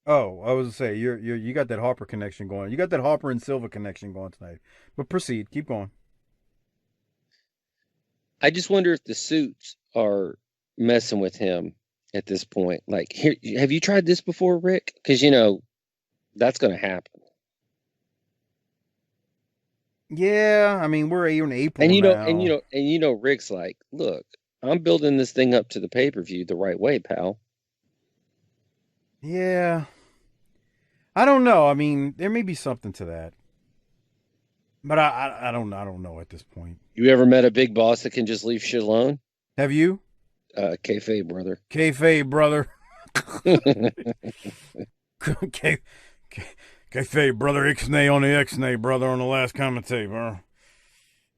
Oh, I was to say you got that Harper connection going. You got that Harper and Silva connection going tonight. But proceed, keep going. I just wonder if the suits are messing with him at this point. Like, here, have you tried this before, Rick? Because that's going to happen. Yeah, I mean we're in April now. Rick's like, look, I'm building this thing up to the pay-per-view the right way, pal. Yeah, I don't know. I mean, there may be something to that, but I don't know at this point. You ever met a big boss that can just leave shit alone? Have you? Kayfabe, brother. Kayfabe, brother. Kayfabe, brother. Ixnay on the Ixnay, brother, on the last commentator. Bro.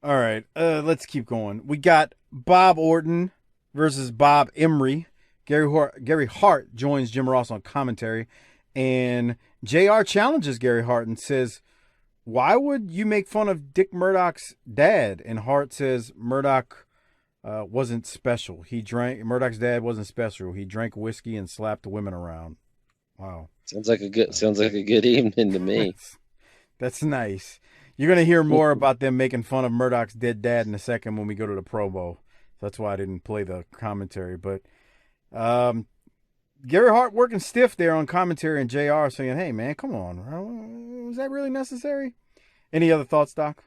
All right, let's keep going. We got Bob Orton versus Bob Emery. Gary Hart joins Jim Ross on commentary, and JR challenges Gary Hart and says, "Why would you make fun of Dick Murdoch's dad?" And Hart says Murdoch wasn't special. Murdoch's dad wasn't special. He drank whiskey and slapped the women around. Wow. Sounds like a good evening to me. That's nice. You're going to hear more about them making fun of Murdoch's dead dad in a second when we go to the promo. That's why I didn't play the commentary. But Gary Hart working stiff there on commentary, and JR saying, hey, man, come on. Was that really necessary? Any other thoughts, Doc?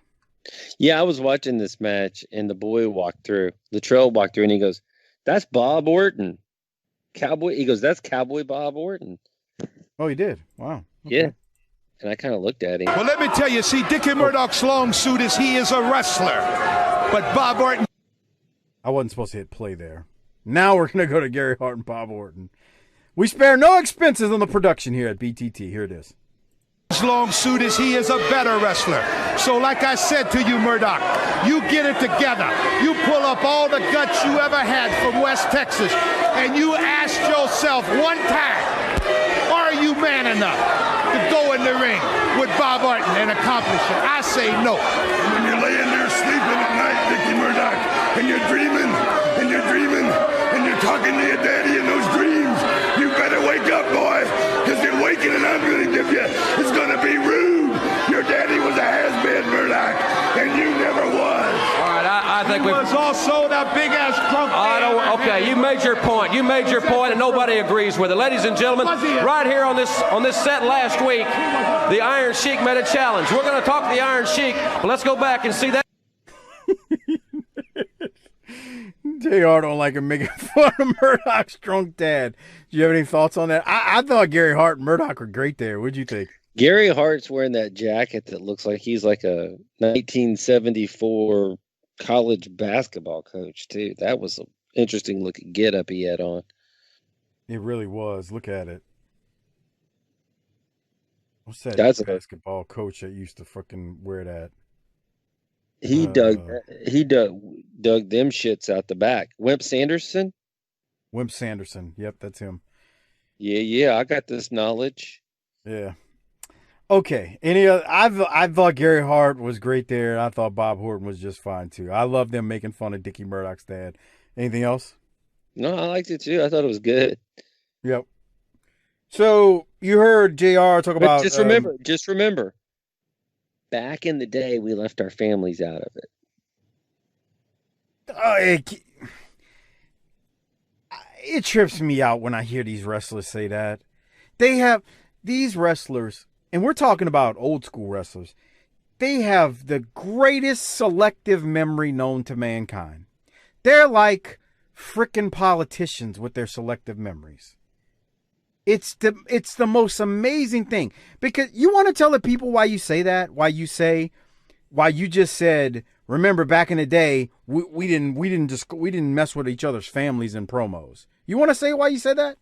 Yeah, I was watching this match, and the boy walked through. Latrell walked through, and he goes, that's Bob Orton. Cowboy. He goes, that's Cowboy Bob Orton. Oh, he did? Wow. Okay. Yeah. And I kind of looked at him. Well, let me tell you, see, Dickie Murdoch's long suit he is a wrestler. But Bob Orton. I wasn't supposed to hit play there. Now we're going to go to Gary Hart and Bob Orton. We spare no expenses on the production here at BTT. Here it is. His long suit he is a better wrestler. So like I said to you, Murdoch, you get it together. You pull up all the guts you ever had from West Texas, and you ask yourself one time, are you man enough to go in the ring with Bob Orton and accomplish it? I say no. When you're laying there sleeping at night, Dickie Murdoch, and you're dreaming, and you're talking to your daddy in those dreams, you better wake up, boy, because the awakening I'm going to give you is going to be rude. Your daddy was a has-been, Murdoch, and you never was. All right, I think we was also that big-ass drunk. Okay, you made your point. You made your point, and nobody agrees with it. Ladies and gentlemen, right here on this set last week, the Iron Sheik made a challenge. We're going to talk to the Iron Sheik, but let's go back and see that. JR don't like him making fun of Murdoch's drunk dad. Do you have any thoughts on that? I thought Gary Hart and Murdoch were great there. What'd you think? Gary Hart's wearing that jacket that looks like he's like a 1974 college basketball coach, too. That was an interesting looking get-up he had on. It really was. Look at it. What's that basketball coach that used to fucking wear that? He dug them shits out the back. Wimp Sanderson? Wimp Sanderson. Yep, that's him. Yeah, I got this knowledge. Yeah. Okay. I thought Gary Hart was great there. I thought Bob Orton was just fine too. I love them making fun of Dickie Murdoch's dad. Anything else? No, I liked it too. I thought it was good. Yep. So you heard JR talk about just remember. Back in the day, we left our families out of it. It trips me out when I hear these wrestlers say that. These wrestlers, and we're talking about old school wrestlers, they have the greatest selective memory known to mankind. They're like frickin' politicians with their selective memories. It's the most amazing thing, because you want to tell the people why you say that, why you just said, remember back in the day, we didn't mess with each other's families in promos. You want to say why you said that?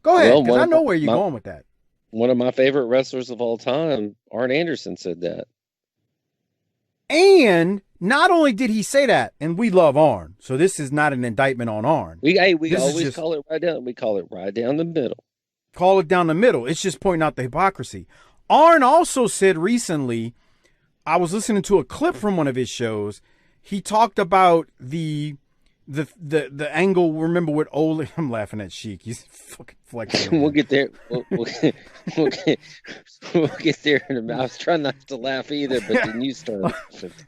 Go ahead, because I know where you're going with that. One of my favorite wrestlers of all time, Arn Anderson, said that. And not only did he say that, and we love Arn, so this is not an indictment on Arn. We always call it right down. We call it right down the middle. Call it down the middle. It's just pointing out the hypocrisy. Arn also said recently, I was listening to a clip from one of his shows. He talked about the angle. Remember with Ole? I'm laughing at Sheik. He's fucking flexing. We'll get there. We'll get there in a minute. I was trying not to laugh either, but then you started.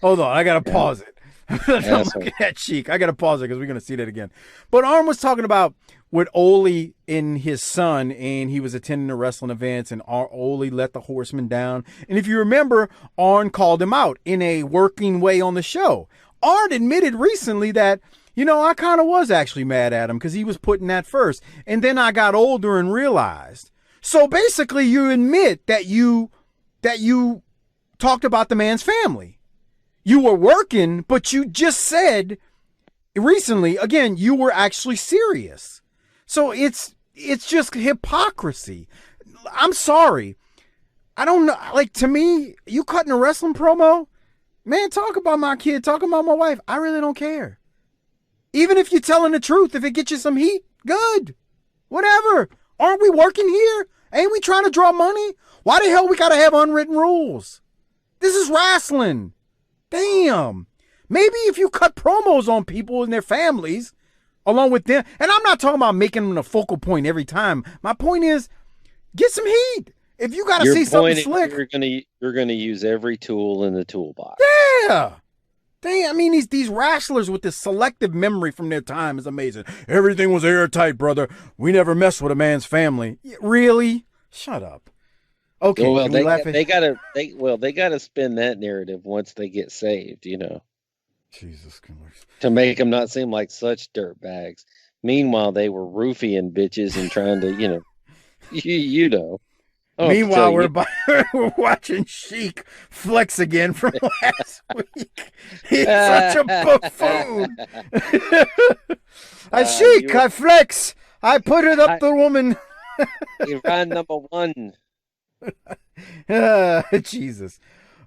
Hold on, I gotta pause it. I'm looking at Sheik. I gotta pause it because we're gonna see that again. But Arn was talking about with Ole and his son, and he was attending the wrestling events, and Ole let the Horsemen down. And if you remember, Arn called him out in a working way on the show. Arn admitted recently that, I kind of was actually mad at him because he was putting that first. And then I got older and realized. So basically, you admit that you talked about the man's family. You were working, but you just said recently, again, you were actually serious. So it's just hypocrisy. I'm sorry. I don't know. Like, to me, you cutting a wrestling promo, man, talk about my kid, talk about my wife. I really don't care. Even if you're telling the truth, if it gets you some heat, good. Whatever. Aren't we working here? Ain't we trying to draw money? Why the hell we got to have unwritten rules? This is wrestling. Damn. Maybe if you cut promos on people and their families, along with them, and I'm not talking about making them a focal point every time. My point is, get some heat. If you got to see something slick, you're gonna use every tool in the toolbox. Yeah. Dang, I mean, these wrestlers with this selective memory from their time is amazing. Everything was airtight, brother. We never messed with a man's family. Really? Shut up. Okay. Well, they gotta spin that narrative once they get saved, Jesus Christ. To make them not seem like such dirtbags. Meanwhile, they were roofing bitches and trying to, Meanwhile, we're watching Sheik flex again from last week. He's such a buffoon. I flex. I put it up the woman. Iran number one. Jesus.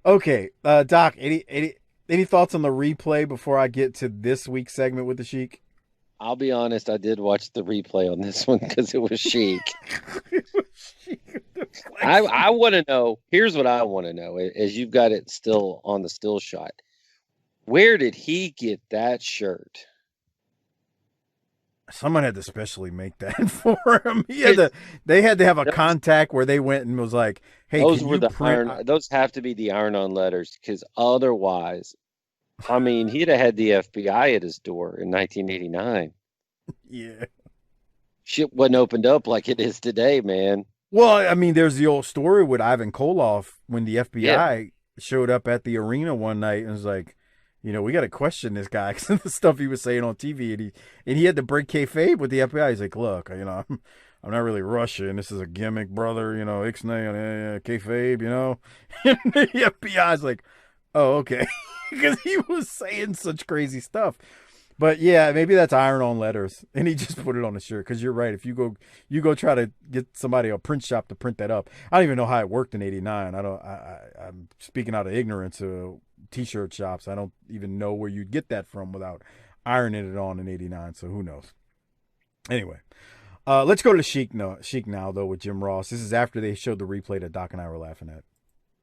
Okay, Doc, any thoughts on the replay before I get to this week's segment with the Sheik? I'll be honest, I did watch the replay on this one because it was Sheik. I want to know, here's what I want to know, as you've got it still on the still shot. Where did he get that shirt? Someone had to specially make that for him. They had to have a contact where they went and was like, "Hey, those were the iron. Those have to be the iron-on letters, because otherwise, I mean, he'd have had the FBI at his door in 1989. Yeah, shit wasn't opened up like it is today, man. Well, I mean, there's the old story with Ivan Koloff when the FBI showed up at the arena one night and was like, we got to question this guy because of the stuff he was saying on TV, and he had to break kayfabe with the FBI. He's like, look, I'm not really Russian. This is a gimmick, brother. Ixnay, kayfabe. And the FBI's like, oh, okay, because he was saying such crazy stuff. But yeah, maybe that's iron-on letters, and he just put it on the shirt. Because you're right. If you go try to get somebody a print shop to print that up, I don't even know how it worked in '89. I'm speaking out of ignorance. T-shirt shops. I don't even know where you'd get that from without ironing it on in '89. So who knows? Anyway, let's go to Sheik now though with Jim Ross. This is after they showed the replay that Doc and I were laughing at.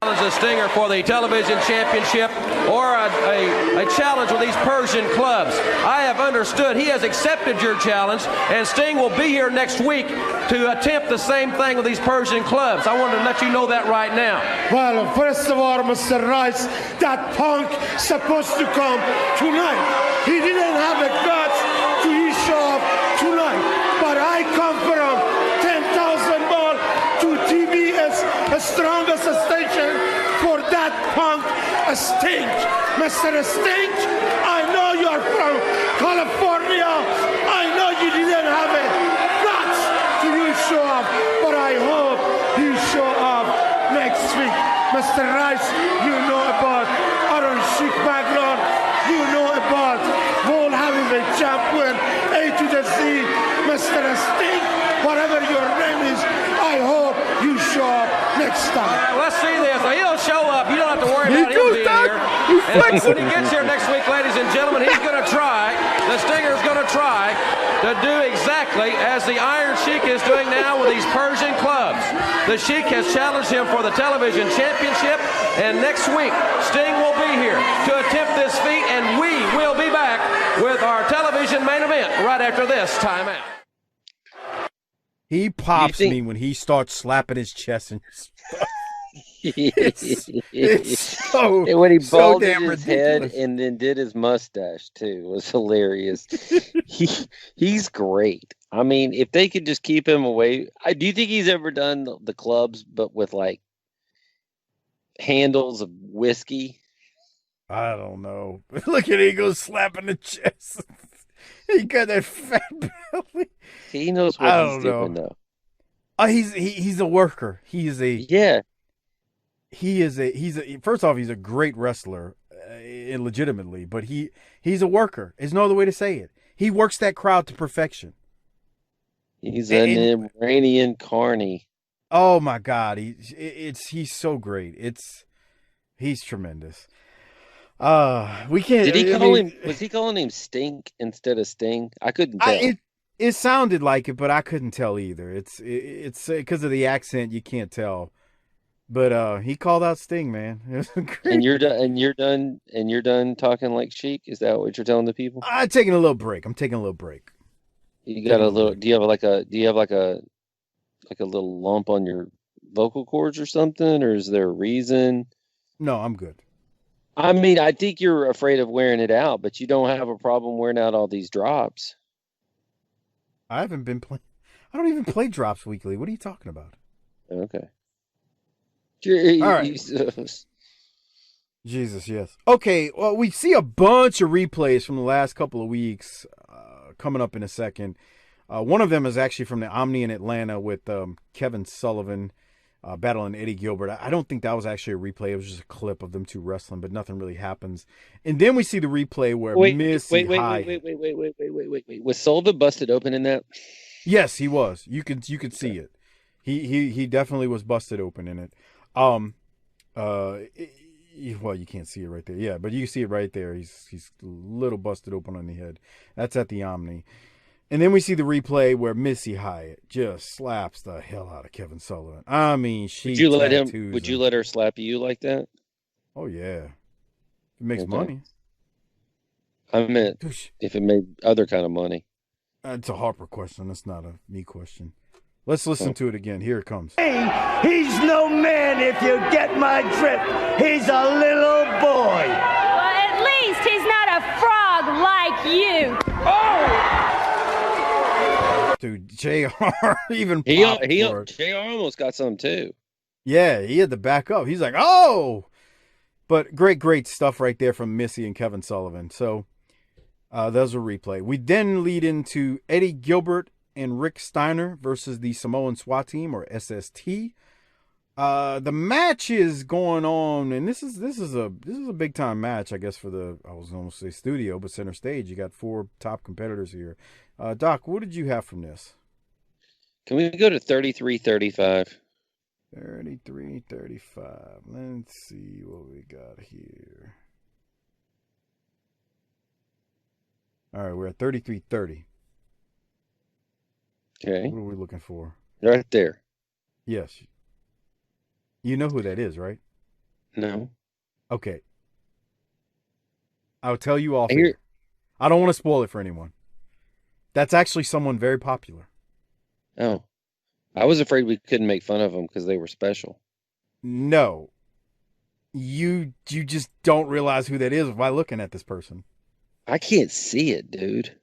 A stinger for the television championship or a challenge with these Persian clubs. I have understood he has accepted your challenge, and Sting will be here next week to attempt the same thing with these Persian clubs. I wanted to let you know that right now. Well, first of all, Mr. Rice, that Punk supposed to come tonight. He didn't have the guts to show up tonight, but I come from 10,000 more to TBS, the strongest station for that Punk Sting. Mr. Sting, I know you're from California. I know you didn't have it guts to show up, but I hope you show up next week. Mr. Rice, you know about Iron Sheik background. You know about World Heavyweight Champion, A to the Z. Mr. Sting, whatever your name is, I hope you show up next time. Let's see this. He'll show up. You don't have to worry about him being here. And when he gets here next week, ladies and gentlemen, he's going to try, the Stinger's going to try to do exactly as the Iron Sheik is doing now with these Persian clubs. The Sheik has challenged him for the television championship, and next week, Sting will be here to attempt this feat, and we will be back with our television main event right after this timeout. He pops me when he starts slapping his chest and stuff. it's so and when he so balded damn his ridiculous. head and then did his mustache too was hilarious. He's great. I mean, if they could just keep him away, do you think he's ever done the clubs but with like handles of whiskey? I don't know. Look at Eagle slapping the chest. He got that fat belly. He knows what he's doing though. He's a worker. He's first off, he's a great wrestler, legitimately, but he's a worker. There's no other way to say it. He works that crowd to perfection. He's an Iranian carny. Oh my God, he's so great. He's tremendous. We can't. Did he call him? Was he calling him Stink instead of Sting? I couldn't tell. It sounded like it, but I couldn't tell either. It's because of the accent, you can't tell. But he called out Sting, man. It was great. And you're done talking like Sheik. Is that what you're telling the people? I'm taking a little break. You got a little. Do you have like a little lump on your vocal cords or something, or is there a reason? No, I'm good. I mean, I think you're afraid of wearing it out, but you don't have a problem wearing out all these drops. I haven't been playing. I don't even play drops weekly. What are you talking about? Okay. All right. Jesus, yes. Okay, well, we see a bunch of replays from the last couple of weeks coming up in a second. One of them is actually from the Omni in Atlanta with Kevin Sullivan battling Eddie Gilbert. I don't think that was actually a replay. It was just a clip of them two wrestling, but nothing really happens. And then we see the replay where wait. Was Sullivan busted open in that? Yes, he was. You could see it. He definitely was busted open in it. Well, you can't see it right there. Yeah, but you can see it right there. He's a little busted open on the head. That's at the Omni. And then we see the replay where Missy Hyatt just slaps the hell out of Kevin Sullivan. I mean, would you let her slap you like that? Oh yeah, it makes money. I meant if it made other kind of money. It's a Harper question. That's not a me question. Let's listen to it again. Here it comes. He's no man, if you get my drift. He's a little boy. Well, at least he's not a frog like you. Oh! Dude, JR even JR almost got some too. Yeah, he had to back up. He's like, oh! But great stuff right there from Missy and Kevin Sullivan. So, that was a replay. We then lead into Eddie Gilbert and Rick Steiner versus the Samoan SWAT team, or SST. The match is going on, and this is a big time match, I guess, for I was going to say studio, but center stage. You got 4 top competitors here. Doc, what did you have from this? Can we go to 33-35? 33-35. Let's see what we got here. All right, we're at 33-30. Okay. What are we looking for? Right there. Yes. You know who that is, right? No. Okay. I'll tell you off here. I don't want to spoil it for anyone. That's actually someone very popular. Oh. I was afraid we couldn't make fun of them because they were special. No. You just don't realize who that is by looking at this person. I can't see it, dude.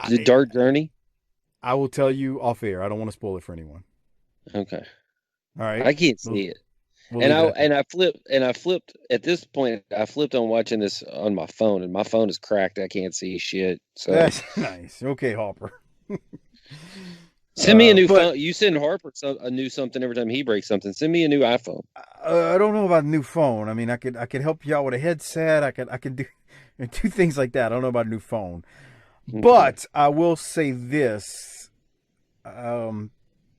Is it Dark Journey? I will tell you off air. I don't want to spoil it for anyone. Okay. All right. I can't see it. I flipped at this point. I flipped on watching this on my phone, and my phone is cracked. I can't see shit. So that's nice. Okay, Harper. Send me a new phone. You send Harper a new something every time he breaks something. Send me a new iPhone. I don't know about a new phone. I mean, I could help you out with a headset. I could do things like that. I don't know about a new phone. Okay. But I will say this.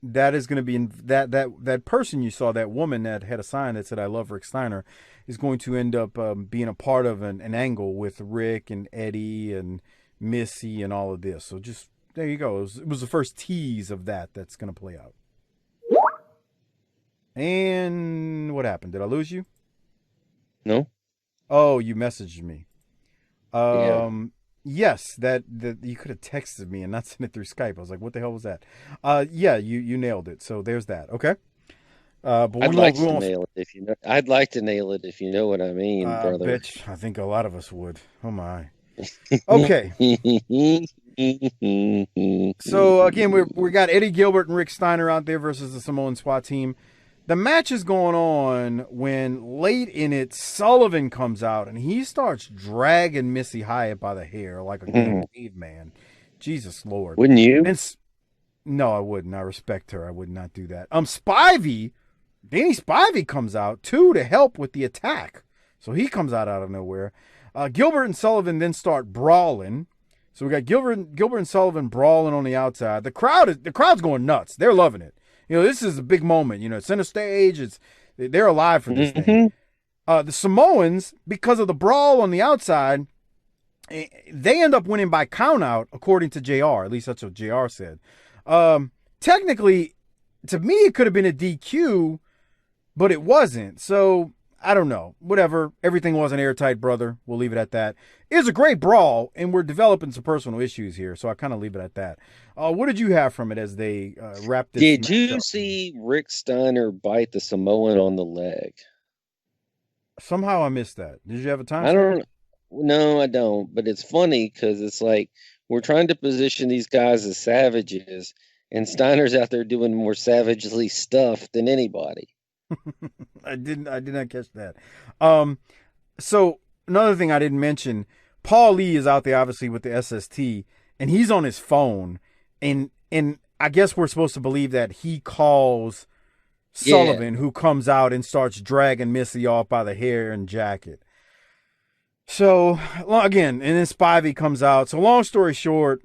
That is going to be that person you saw, that woman that had a sign that said "I love Rick Steiner," is going to end up being a part of an angle with Rick and Eddie and Missy and all of this. So just, there you go. It was the first tease of that's going to play out. And what happened? Did I lose you? No. Oh, you messaged me. Yeah. Yes, that you could have texted me and not sent it through Skype. I was like, what the hell was that? Yeah, you nailed it. So there's that. Okay. But I'd like to nail it if you know. I'd like to nail it if you know what I mean, brother. Bitch, I think a lot of us would. Oh my. Okay. So again, we got Eddie Gilbert and Rick Steiner out there versus the Samoan SWAT team. The match is going on when late in it, Sullivan comes out and he starts dragging Missy Hyatt by the hair like a caveman. Jesus Lord. Wouldn't you? No, I wouldn't. I respect her. I would not do that. Spivey, Danny Spivey comes out too to help with the attack. So he comes out of nowhere. Gilbert and Sullivan then start brawling. So we got Gilbert and Sullivan brawling on the outside. The crowd's going nuts. They're loving it. You know, this is a big moment. You know, center stage. They're alive for this thing. The Samoans, because of the brawl on the outside, they end up winning by countout, according to JR. At least that's what JR said. Technically, to me, it could have been a DQ, but it wasn't. So I don't know. Whatever. Everything wasn't airtight, brother. We'll leave it at that. It was a great brawl, and we're developing some personal issues here, so I kind of leave it at that. What did you have from it as they wrapped this? Did you see Rick Steiner bite the Samoan on the leg? Somehow I missed that. Did you have a time? I don't. No, I don't. But it's funny because it's like we're trying to position these guys as savages, and Steiner's out there doing more savagely stuff than anybody. I did not catch that. So another thing I didn't mention, Paul Lee is out there obviously with the SST, and he's on his phone, and I guess we're supposed to believe that he calls Sullivan, who comes out and starts dragging Missy off by the hair and jacket. So again, and then Spivey comes out. So long story short,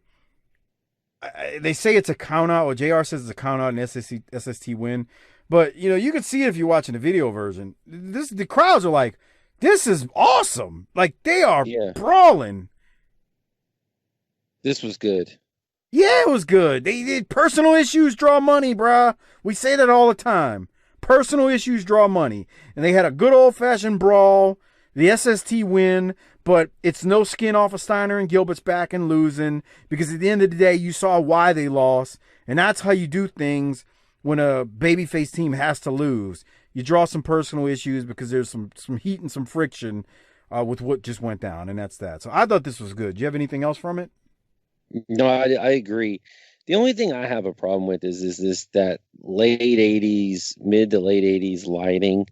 they say it's a count out, or JR says it's a count out and SST win. But, you know, you can see it if you're watching the video version. The crowds are like, this is awesome. Like, they are brawling. This was good. Yeah, it was good. They did personal issues draw money, bruh. We say that all the time. Personal issues draw money. And they had a good old-fashioned brawl. The SST win, but it's no skin off of Steiner and Gilbert's back and losing, because at the end of the day, you saw why they lost. And that's how you do things. When a babyface team has to lose, you draw some personal issues because there's some heat and some friction with what just went down, and that's that. So I thought this was good. Do you have anything else from it? No, I agree. The only thing I have a problem with is that late 80s, mid to late 80s lighting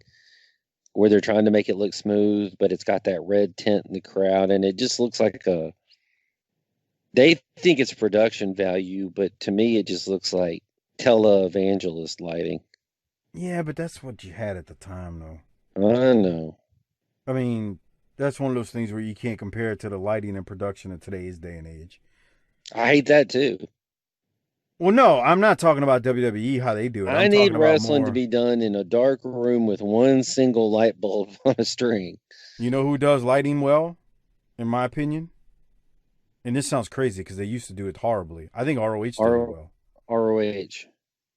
where they're trying to make it look smooth, but it's got that red tint in the crowd, and it just looks like they think it's production value, but to me it just looks like televangelist lighting. Yeah, but that's what you had at the time, though. I know. I mean, that's one of those things where you can't compare it to the lighting and production of today's day and age. I hate that too. Well, no, I'm not talking about WWE, how they do it. I need wrestling to be done in a dark room with one single light bulb on a string. You know who does lighting well, in my opinion? And this sounds crazy because they used to do it horribly. I think ROH did it well. ROH.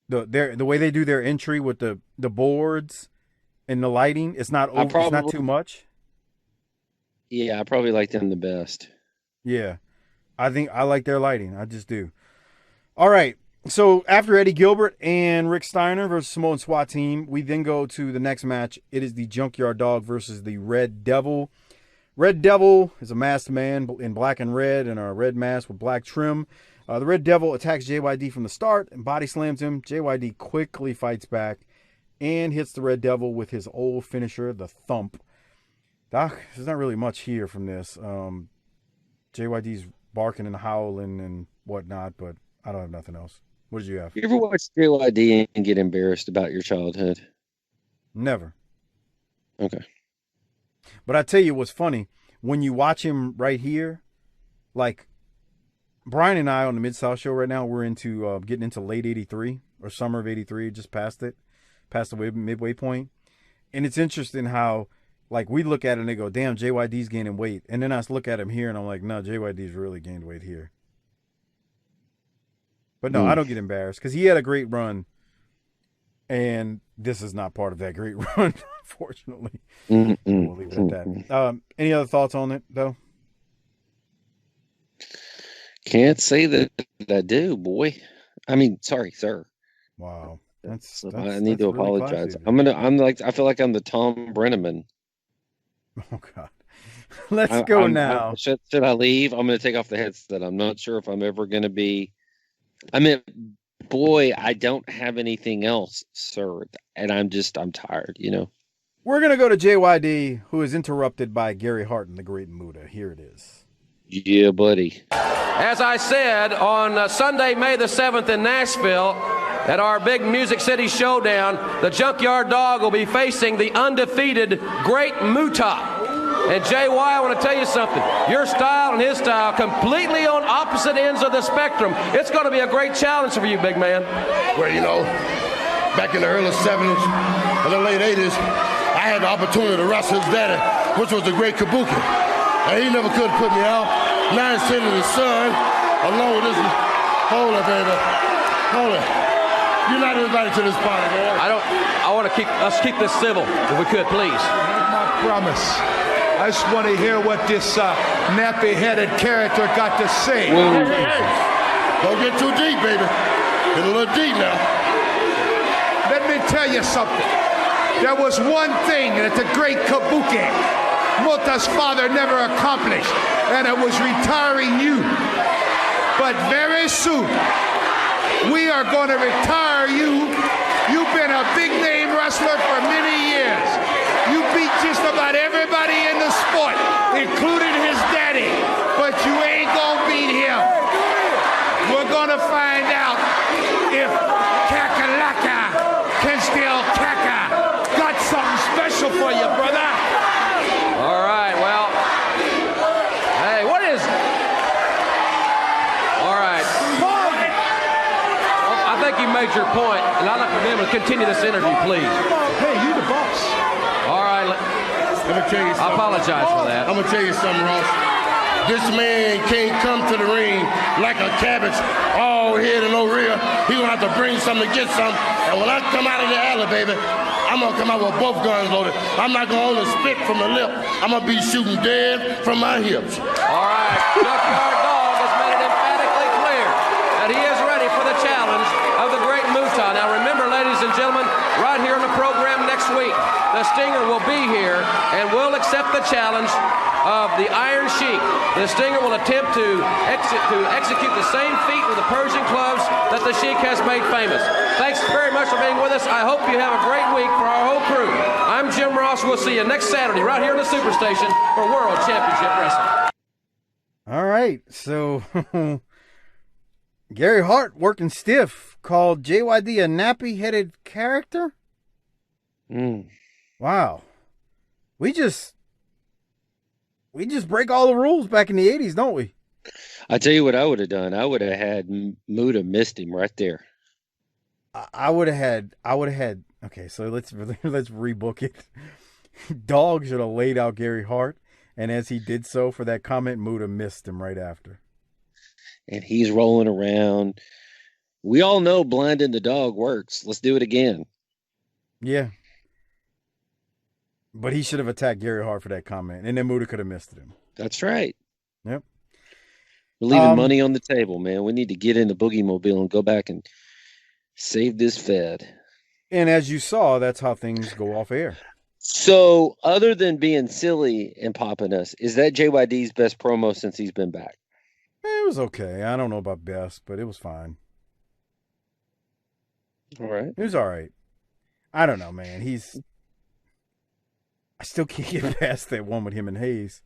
The way they do their entry with the boards and the lighting, it's not it's not too much. Yeah, I probably like them the best. Yeah. I think I like their lighting. I just do. All right. So after Eddie Gilbert and Rick Steiner versus Samoan SWAT team, we then go to the next match. It is the Junkyard Dog versus the Red Devil. Red Devil is a masked man in black and red and a red mask with black trim. The Red Devil attacks JYD from the start and body slams him. JYD quickly fights back and hits the Red Devil with his old finisher, the thump. Doc, there's not really much here from this. JYD's barking and howling and whatnot, but I don't have nothing else. What did you have? You ever watch JYD and get embarrassed about your childhood? Never. Okay. But I tell you what's funny, when you watch him right here, like Brian and I on the Mid-South show right now, we're into getting into late 83 or summer of 83, just past the midway point. And it's interesting how Like, we look at it and they go, damn, JYD's gaining weight. And then I look at him here and I'm like, no, JYD's really gained weight here. But no, I don't get embarrassed because he had a great run. And this is not part of that great run, unfortunately. We'll leave it at that. Any other thoughts on it, though? Can't say that I do, boy. I mean, sorry, sir. Wow. I need to really apologize. classy. I feel like I'm the Tom Brenneman. Oh, God. Let's go now. Should I leave? I'm going to take off the headset. I'm not sure if I'm ever going to be. I mean, boy, I don't have anything else, sir. And I'm tired, you know. We're going to go to JYD, who is interrupted by Gary Hart and the Great Muta. Here it is. Yeah, buddy. As I said, on Sunday, May the 7th in Nashville, at our big Music City Showdown, the Junkyard Dog will be facing the undefeated Great Muta. And JY, I want to tell you something. Your style and his style, completely on opposite ends of the spectrum. It's going to be a great challenge for you, big man. Well, you know, back in the early 70s and the late 80s, I had the opportunity to wrestle his daddy, which was the Great Kabuki. And he never could put me out. Now he's sending his son, along with this. Hold it, baby. Hold it. You're not invited to this party, man. I want to let's keep this civil, if we could, please. That's my promise. I just want to hear what this nappy-headed character got to say. Hey, don't get too deep, baby. Get a little deep now. Let me tell you something. There was one thing that the great Kabuki, Muta's father, never accomplished, and it was retiring you. But very soon, we are going to retire you. You've been a big-name wrestler for many years. You beat just about everybody in the sport, including his daddy, but you ain't going to beat him. We're going to find out if Kakalaka can still Kaka. Got something special for you, brother. All right, well, hey, what is... All right. Well, I think you made your point, and I'd like to be able to continue this interview, please. Hey, you the boss. All right. Let me tell you something. I apologize for that. I'm going to tell you something, Ross. This man can't come to the ring like a cabbage, all head and no rear. He going to have to bring something to get something. And when I come out of the alley, baby, I'm going to come out with both guns loaded. I'm not going to only spit from the lip. I'm going to be shooting dead from my hips. All right. Junkyard Dog has made it emphatically clear that he is ready for the challenge of the Great Muta. Now remember, ladies and gentlemen, right here on the program next week, the Stinger will be here and will accept the challenge of the Iron Sheik. The Stinger will attempt to execute the same feat with the Persian clubs that the Sheik has made famous. Thanks very much for being with us. I hope you have a great week for our whole crew. I'm Jim Ross. We'll see you next Saturday right here on the Superstation for World Championship Wrestling. All right, so Gary Hart working stiff called JYD a nappy-headed character? Wow. We just break all the rules back in the 80s, don't we? I tell you what I would have done. I would have had Muta missed him right there. I would have had, okay, so let's rebook it. Dog should have laid out Gary Hart, and as he did so for that comment, Muta missed him right after. And he's rolling around. We all know blinding the dog works. Let's do it again. Yeah. But he should have attacked Gary Hart for that comment, and then Muta could have missed him. That's right. Yep. We're leaving money on the table, man. We need to get in the Boogie Mobile and go back and save this Fed. And as you saw, that's how things go off air. So, other than being silly and popping us, is that JYD's best promo since he's been back? It was okay. I don't know about best, but it was fine. All right. It was all right. I don't know, man. I still can't get past that one with him and Hayes.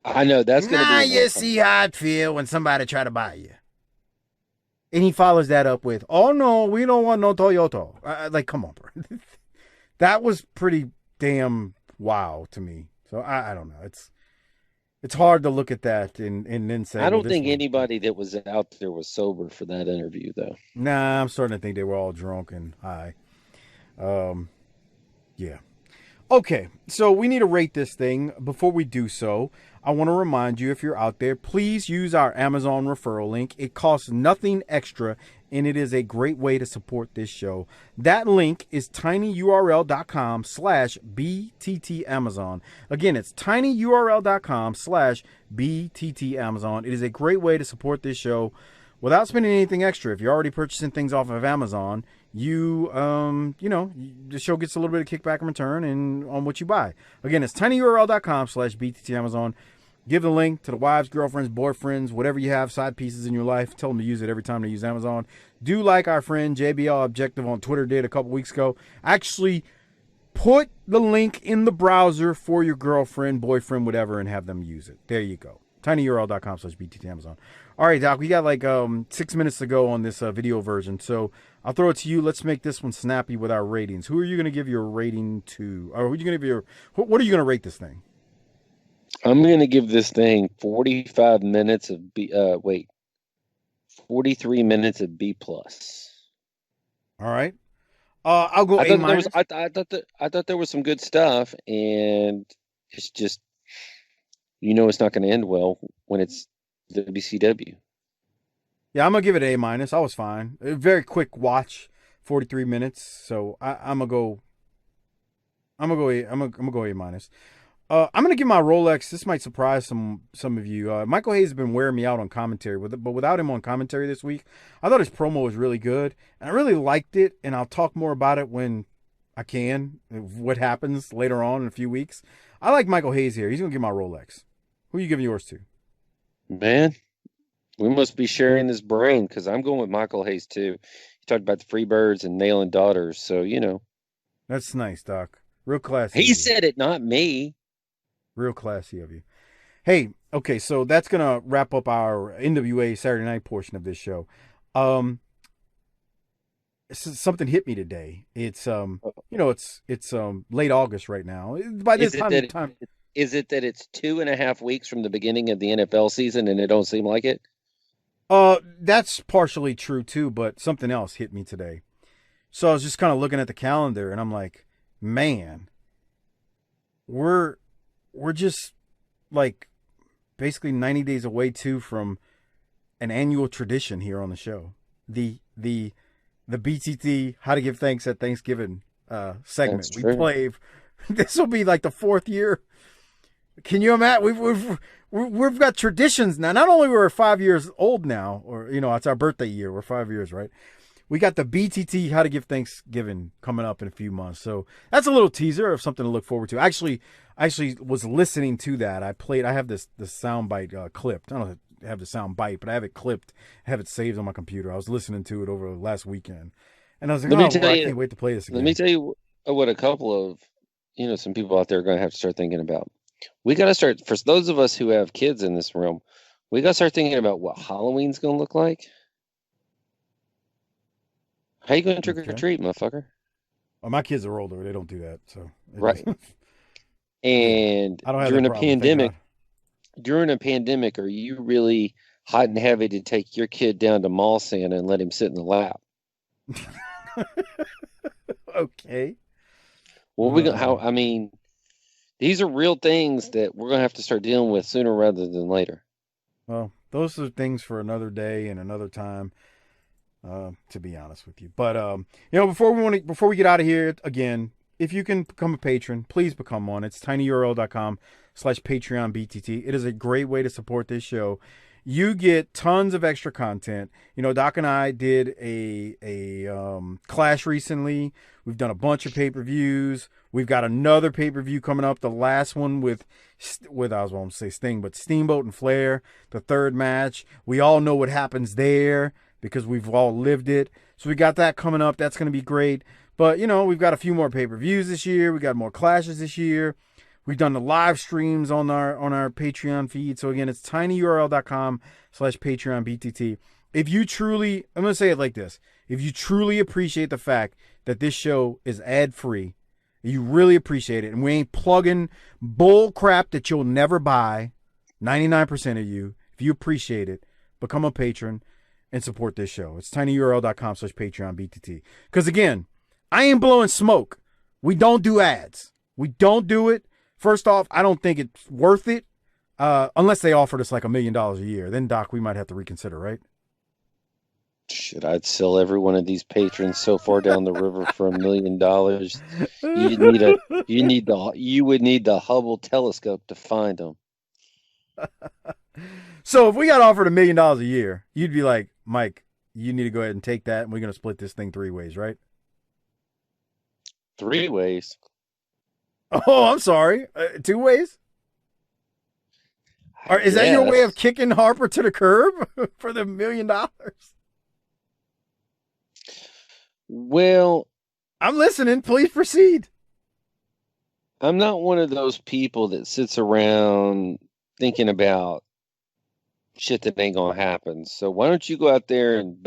I know that's going to be. Now you see how it feel when somebody try to buy you. And he follows that up with, "Oh no, we don't want no Toyota." Like, come on, bro. That was pretty damn wow to me. So I don't know. It's hard to look at that and then say. I don't think anybody that was out there was sober for that interview, though. Nah, I'm starting to think they were all drunk and high. Yeah. Okay, so we need to rate this thing. Before we do so, I want to remind you, if you're out there, please use our Amazon referral link. It costs nothing extra, and it is a great way to support this show. That link is tinyurl.com/BTTAmazon. Again, it's tinyurl.com/BTTAmazon. It is a great way to support this show without spending anything extra. If you're already purchasing things off of Amazon, the show gets a little bit of kickback in return and on what you buy. Again, it's tinyurl.com/BTTAmazon. Give the link to the wives, girlfriends, boyfriends, whatever you have, side pieces in your life. Tell them to use it every time they use Amazon. Do like our friend JBL Objective on Twitter did a couple weeks ago. Actually, put the link in the browser for your girlfriend, boyfriend, whatever, and have them use it. There you go. tinyurl.com/BTTAmazon. All right, Doc, we got like 6 minutes to go on this video version, so I'll throw it to you. Let's make this one snappy with our ratings. Who are you going to give your rating to? Or who are you going to give your? What are you going to rate this thing? I'm going to give this thing 45 minutes of 43 minutes of B plus. All right. I'll go A minus. I thought there was some good stuff, and it's just, it's not going to end well when it's WCW. Yeah, I'm gonna give it A minus. I was fine. A very quick watch, 43 minutes. So I'm gonna go A minus. I'm gonna give my Rolex. This might surprise some of you. Michael Hayes has been wearing me out on commentary but without him on commentary this week, I thought his promo was really good, and I really liked it. And I'll talk more about it when I can. What happens later on in a few weeks. I like Michael Hayes here. He's gonna give my Rolex. Who are you giving yours to? Man, we must be sharing this brain, because I'm going with Michael Hayes too. He talked about the Freebirds and nailing daughters, so That's nice, Doc. Real classy. He said it, not me. Real classy of you. Hey, okay, so that's gonna wrap up our NWA Saturday Night portion of this show. Something hit me today. It's it's late August right now. By this time. Is it that it's 2.5 weeks from the beginning of the NFL season and it don't seem like it? That's partially true too, but something else hit me today. So I was just kind of looking at the calendar, and I'm like, man, we're just like basically 90 days away too from an annual tradition here on the show. The BTT How to Give Thanks at Thanksgiving segment. We play. This will be like the 4th year. Can you imagine? We've got traditions now. Not only we're 5 years old now, or it's our birthday year. We're 5 years, right? We got the BTT How to Give Thanksgiving coming up in a few months. So that's a little teaser of something to look forward to. I actually was listening to that. I have this soundbite clipped. I don't have the sound bite, but I have it clipped. I have it saved on my computer. I was listening to it over last weekend, and I was like, I can't wait to play this again. Let me tell you what a couple of some people out there are going to have to start thinking about. We got to start, for those of us who have kids in this room, we got to start thinking about what Halloween's going to look like. How you going to trick or treat, motherfucker? Well, my kids are older. They don't do that. So right. And during a pandemic, are you really hot and heavy to take your kid down to Mall Santa and let him sit in the lap? Okay. Well, these are real things that we're going to have to start dealing with sooner rather than later. Well, those are things for another day and another time, to be honest with you. But, before we get out of here, again, if you can become a patron, please become one. It's tinyurl.com/PatreonBTT. It is a great way to support this show. You get tons of extra content. Doc and I did a Clash recently. We've done a bunch of pay-per-views. We've got another pay-per-view coming up. The last one with I was going to say Sting, but Steamboat and Flair, the 3rd match. We all know what happens there because we've all lived it. So we got that coming up. That's going to be great. But, we've got a few more pay-per-views this year. We got more clashes this year. We've done the live streams on our Patreon feed. So again, it's tinyurl.com/PatreonBTT. If you truly, I'm going to say it like this. If you truly appreciate the fact that this show is ad-free, you really appreciate it, and we ain't plugging bull crap that you'll never buy, 99% of you, if you appreciate it, become a patron and support this show. It's tinyurl.com/PatreonBTT. Because again, I ain't blowing smoke. We don't do ads. We don't do it. First off, I don't think it's worth it unless they offered us like $1 million a year. Then, Doc, we might have to reconsider, right? Shit, I'd sell every one of these patrons so far down the river for $1 million. You would need the Hubble telescope to find them. So if we got offered $1 million a year, you'd be like, Mike, you need to go ahead and take that, and we're going to split this thing 3 ways, right? 3 ways. Oh, I'm sorry. 2 ways? Or is that your way of kicking Harper to the curb for the $1 million? Well, I'm listening. Please proceed. I'm not one of those people that sits around thinking about shit that ain't gonna happen. So why don't you go out there and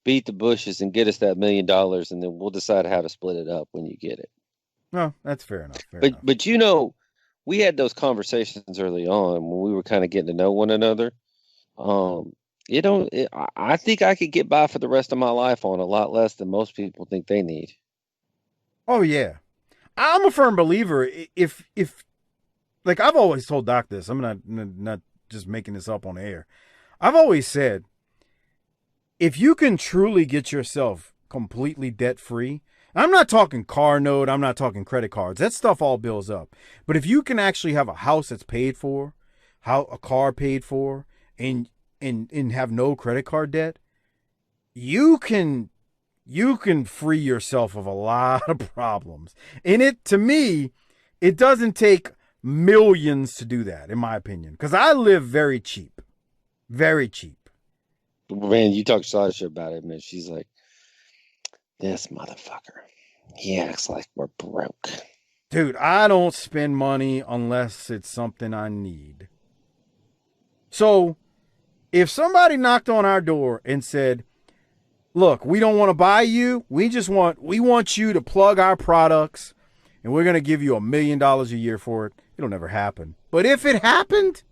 beat the bushes and get us that $1 million, and then we'll decide how to split it up when you get it. No, that's fair enough. But we had those conversations early on when we were kind of getting to know one another. I think I could get by for the rest of my life on a lot less than most people think they need. Oh yeah, I'm a firm believer. If like I've always told Doc this, I'm not just making this up on air. I've always said, if you can truly get yourself completely debt free, I'm not talking car note, I'm not talking credit cards. That stuff all builds up. But if you can actually have a house that's paid for, a car paid for, and have no credit card debt, you can free yourself of a lot of problems. And to me, it doesn't take millions to do that, in my opinion, because I live very cheap. Very cheap. Man, you talk Sasha about it, man. She's like, this motherfucker, he acts like we're broke. Dude, I don't spend money unless it's something I need. So if somebody knocked on our door and said, look, we don't want to buy you, we want you to plug our products, and we're going to give you $1 million a year for it, it'll never happen. But if it happened,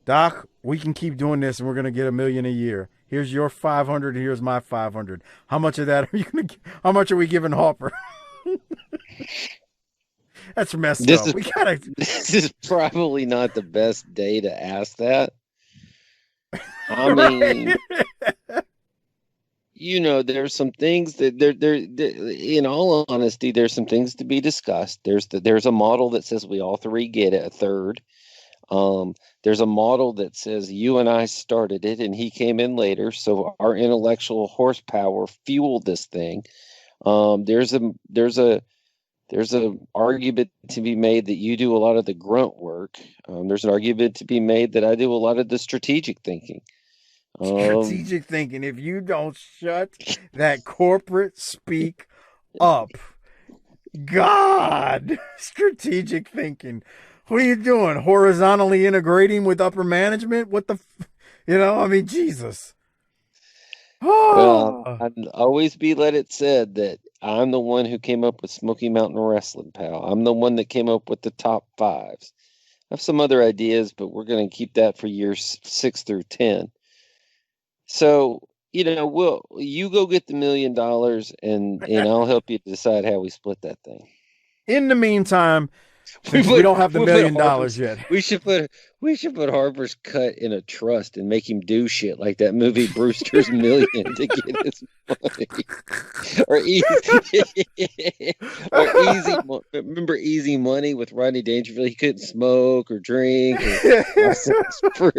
Doc, we can keep doing this and we're going to get $1 million a year. Here's your 500 and here's my 500. How much of that how much are we giving Harper? That's messed up. This is probably not the best day to ask that. I mean, there's some things that there. In all honesty, there's some things to be discussed. There's a model that says we all 3 get it, a third. There's a model that says you and I started it and he came in later, so our intellectual horsepower fueled this thing. There's an argument to be made that you do a lot of the grunt work. There's an argument to be made that I do a lot of the strategic thinking. Strategic thinking. If you don't shut that corporate speak up, God, strategic thinking. What are you doing? Horizontally integrating with upper management? What the, Jesus. Well, I'd always be let it said that I'm the one who came up with Smoky Mountain Wrestling, pal. I'm the one that came up with the top 5s. I have some other ideas, but we're going to keep that for years 6 through 10. So, you go get the $1 million and I'll help you decide how we split that thing. In the meantime, we don't have the $1 million yet. We should put Harper's cut in a trust and make him do shit like that movie Brewster's Million to get his money. Remember Easy Money with Rodney Dangerfield? He couldn't smoke or drink or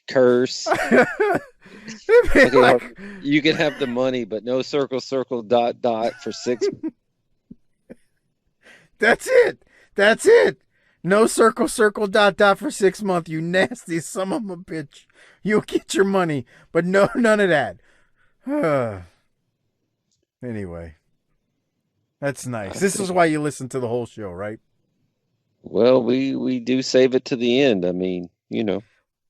curse. Okay, you can have the money, but no ... for 6. That's it. No ... for 6 months, you nasty son of a bitch. You'll get your money, but no, none of that. Anyway, that's nice. This is why you listen to the whole show, right? Well, we do save it to the end. I mean,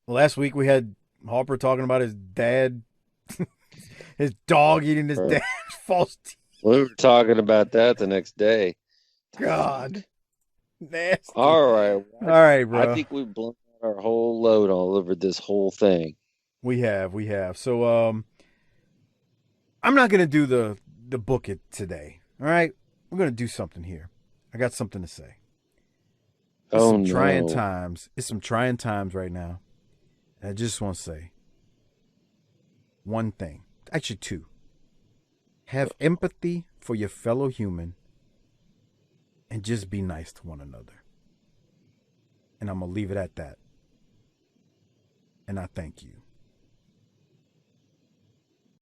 Last week we had Harper talking about his dad, his dog eating his dad's false teeth. We were talking about that the next day. God. Nasty. All right, bro. I think we've blown our whole load all over this whole thing. We have. So I'm not gonna do to book it today. All right? We're going to do something here. I got something to say. It's some trying times. It's some trying times right now. And I just want to say one thing. Actually, two. Have empathy for your fellow human and just be nice to one another. And I'm going to leave it at that. And I thank you.